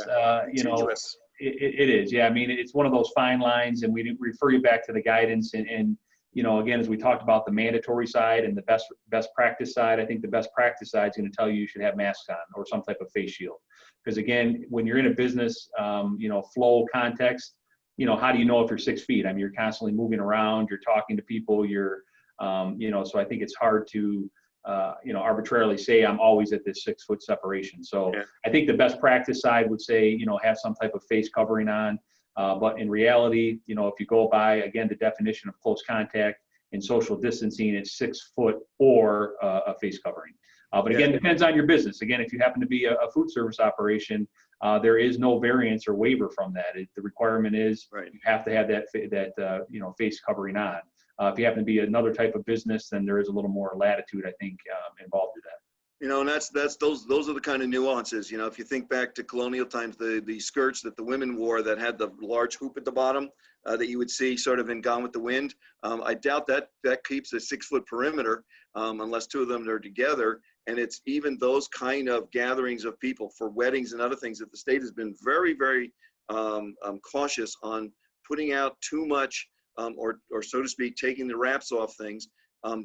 Speaker 3: it is. Yeah, I mean, it's one of those fine lines, and we refer you back to the guidance. And again, as we talked about the mandatory side and the best practice side, I think the best practice side is going to tell you should have masks on or some type of face shield. Because again, when you're in a business, flow context, how do you know if you're 6 feet? I mean, you're constantly moving around, you're talking to people, so I think it's hard to, arbitrarily say I'm always at this 6 foot separation. So yeah. I think the best practice side would say, have some type of face covering on. But in reality, if you go by, again, the definition of close contact and social distancing, it's 6 foot or a face covering. But again, it depends on your business. Again, if you happen to be a food service operation, there is no variance or waiver from that. The requirement is you have to have that face covering on. If you happen to be another type of business, then there is a little more latitude, I think, involved with that.
Speaker 4: And those are the kind of nuances. If you think back to colonial times, the skirts that the women wore that had the large hoop at the bottom that you would see sort of in Gone with the Wind. I doubt that keeps a 6 foot perimeter unless 2 of them are together. And it's even those kind of gatherings of people for weddings and other things that the state has been very, very cautious on putting out too much or so to speak, taking the wraps off things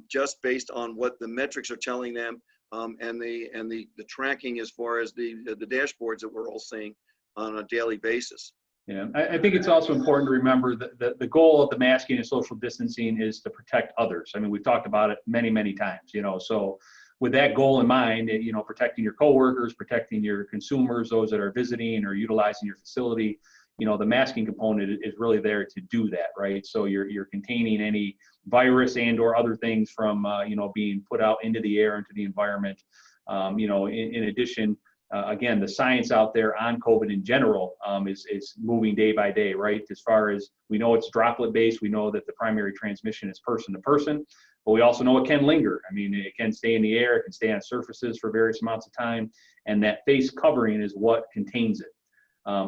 Speaker 4: just based on what the metrics are telling them and the tracking as far as the dashboards that we're all seeing on a daily basis.
Speaker 3: Yeah, I think it's also important to remember that the goal of the masking and social distancing is to protect others. I mean, we've talked about it many, many times, so with that goal in mind, protecting your coworkers, protecting your consumers, those that are visiting or utilizing your facility, the masking component is really there to do that, right? So you're containing any virus and or other things from, being put out into the air, into the environment. In addition, again, the science out there on COVID in general is moving day by day, right? As far as we know, it's droplet based. We know that the primary transmission is person to person, but we also know it can linger. I mean, it can stay in the air, it can stay on surfaces for various amounts of time, and that face covering is what contains it.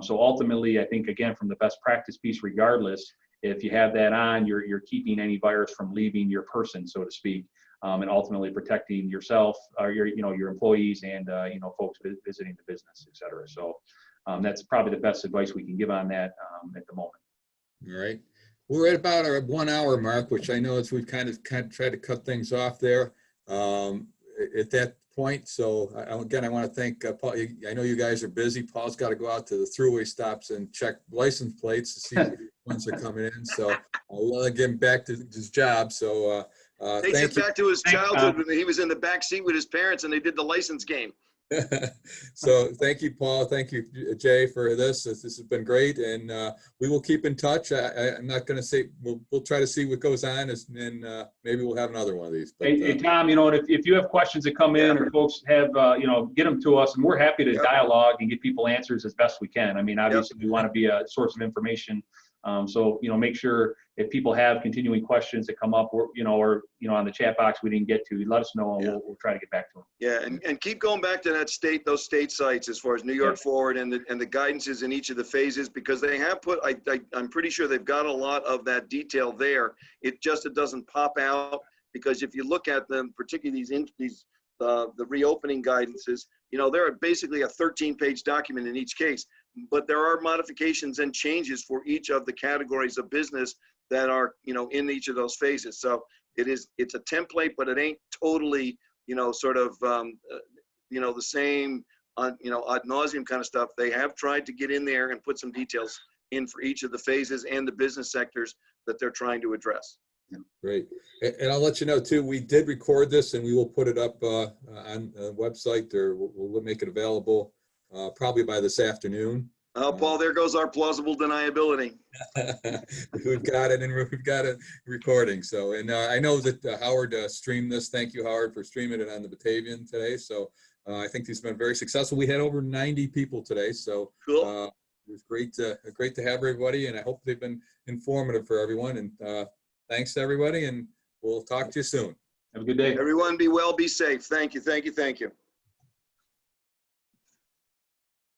Speaker 3: So ultimately, I think, again, from the best practice piece, regardless, if you have that on, you're keeping any virus from leaving your person, so to speak, and ultimately protecting yourself, or your employees and folks visiting the business, et cetera. So that's probably the best advice we can give on that at the moment.
Speaker 1: All right. We're at about our 1 hour mark, which I know we've kind of tried to cut things off there at that point. So again, I want to thank Paul. I know you guys are busy. Paul's got to go out to the throughway stops and check license plates to see which ones are coming in. So I'll get him back to his job. So
Speaker 4: takes us back to his childhood when he was in the back seat with his parents and they did the license game.
Speaker 1: So thank you, Paul. Thank you, Jay, for this. This has been great, and we will keep in touch. I'm not going to say we'll try to see what goes on, and maybe we'll have another one of these. But,
Speaker 3: hey, Tom, if you have questions that come in or folks have, get them to us, and we're happy to dialogue and get people answers as best we can. I mean, obviously, we want to be a source of information. So make sure if people have continuing questions that come up, or on the chat box we didn't get to, let us know, and we'll try to get back to them.
Speaker 4: Yeah, and keep going back to those state sites as far as New York Forward and the guidances in each of the phases, because they have put, I'm pretty sure they've got a lot of that detail there. It doesn't pop out, because if you look at them, particularly the reopening guidances, they're basically a 13-page document in each case. But there are modifications and changes for each of the categories of business that are, in each of those phases. So it's a template, but it ain't totally, the same, ad nauseum kind of stuff. They have tried to get in there and put some details in for each of the phases and the business sectors that they're trying to address.
Speaker 1: Great. And I'll let you know too, we did record this and we will put it up on the website, or we'll make it available probably by this afternoon.
Speaker 4: Oh, Paul, there goes our plausible deniability.
Speaker 1: We've got it, and we've got it recording. So, and I know that Howard streamed this. Thank you, Howard, for streaming it on the Batavian today. So I think he's been very successful. We had over 90 people today. So
Speaker 4: Cool.
Speaker 1: it was great to have everybody, and I hope they've been informative for everyone. And thanks to everybody, and we'll talk to you soon.
Speaker 3: Have a good day.
Speaker 4: Everyone be well, be safe. Thank you, thank you, thank you.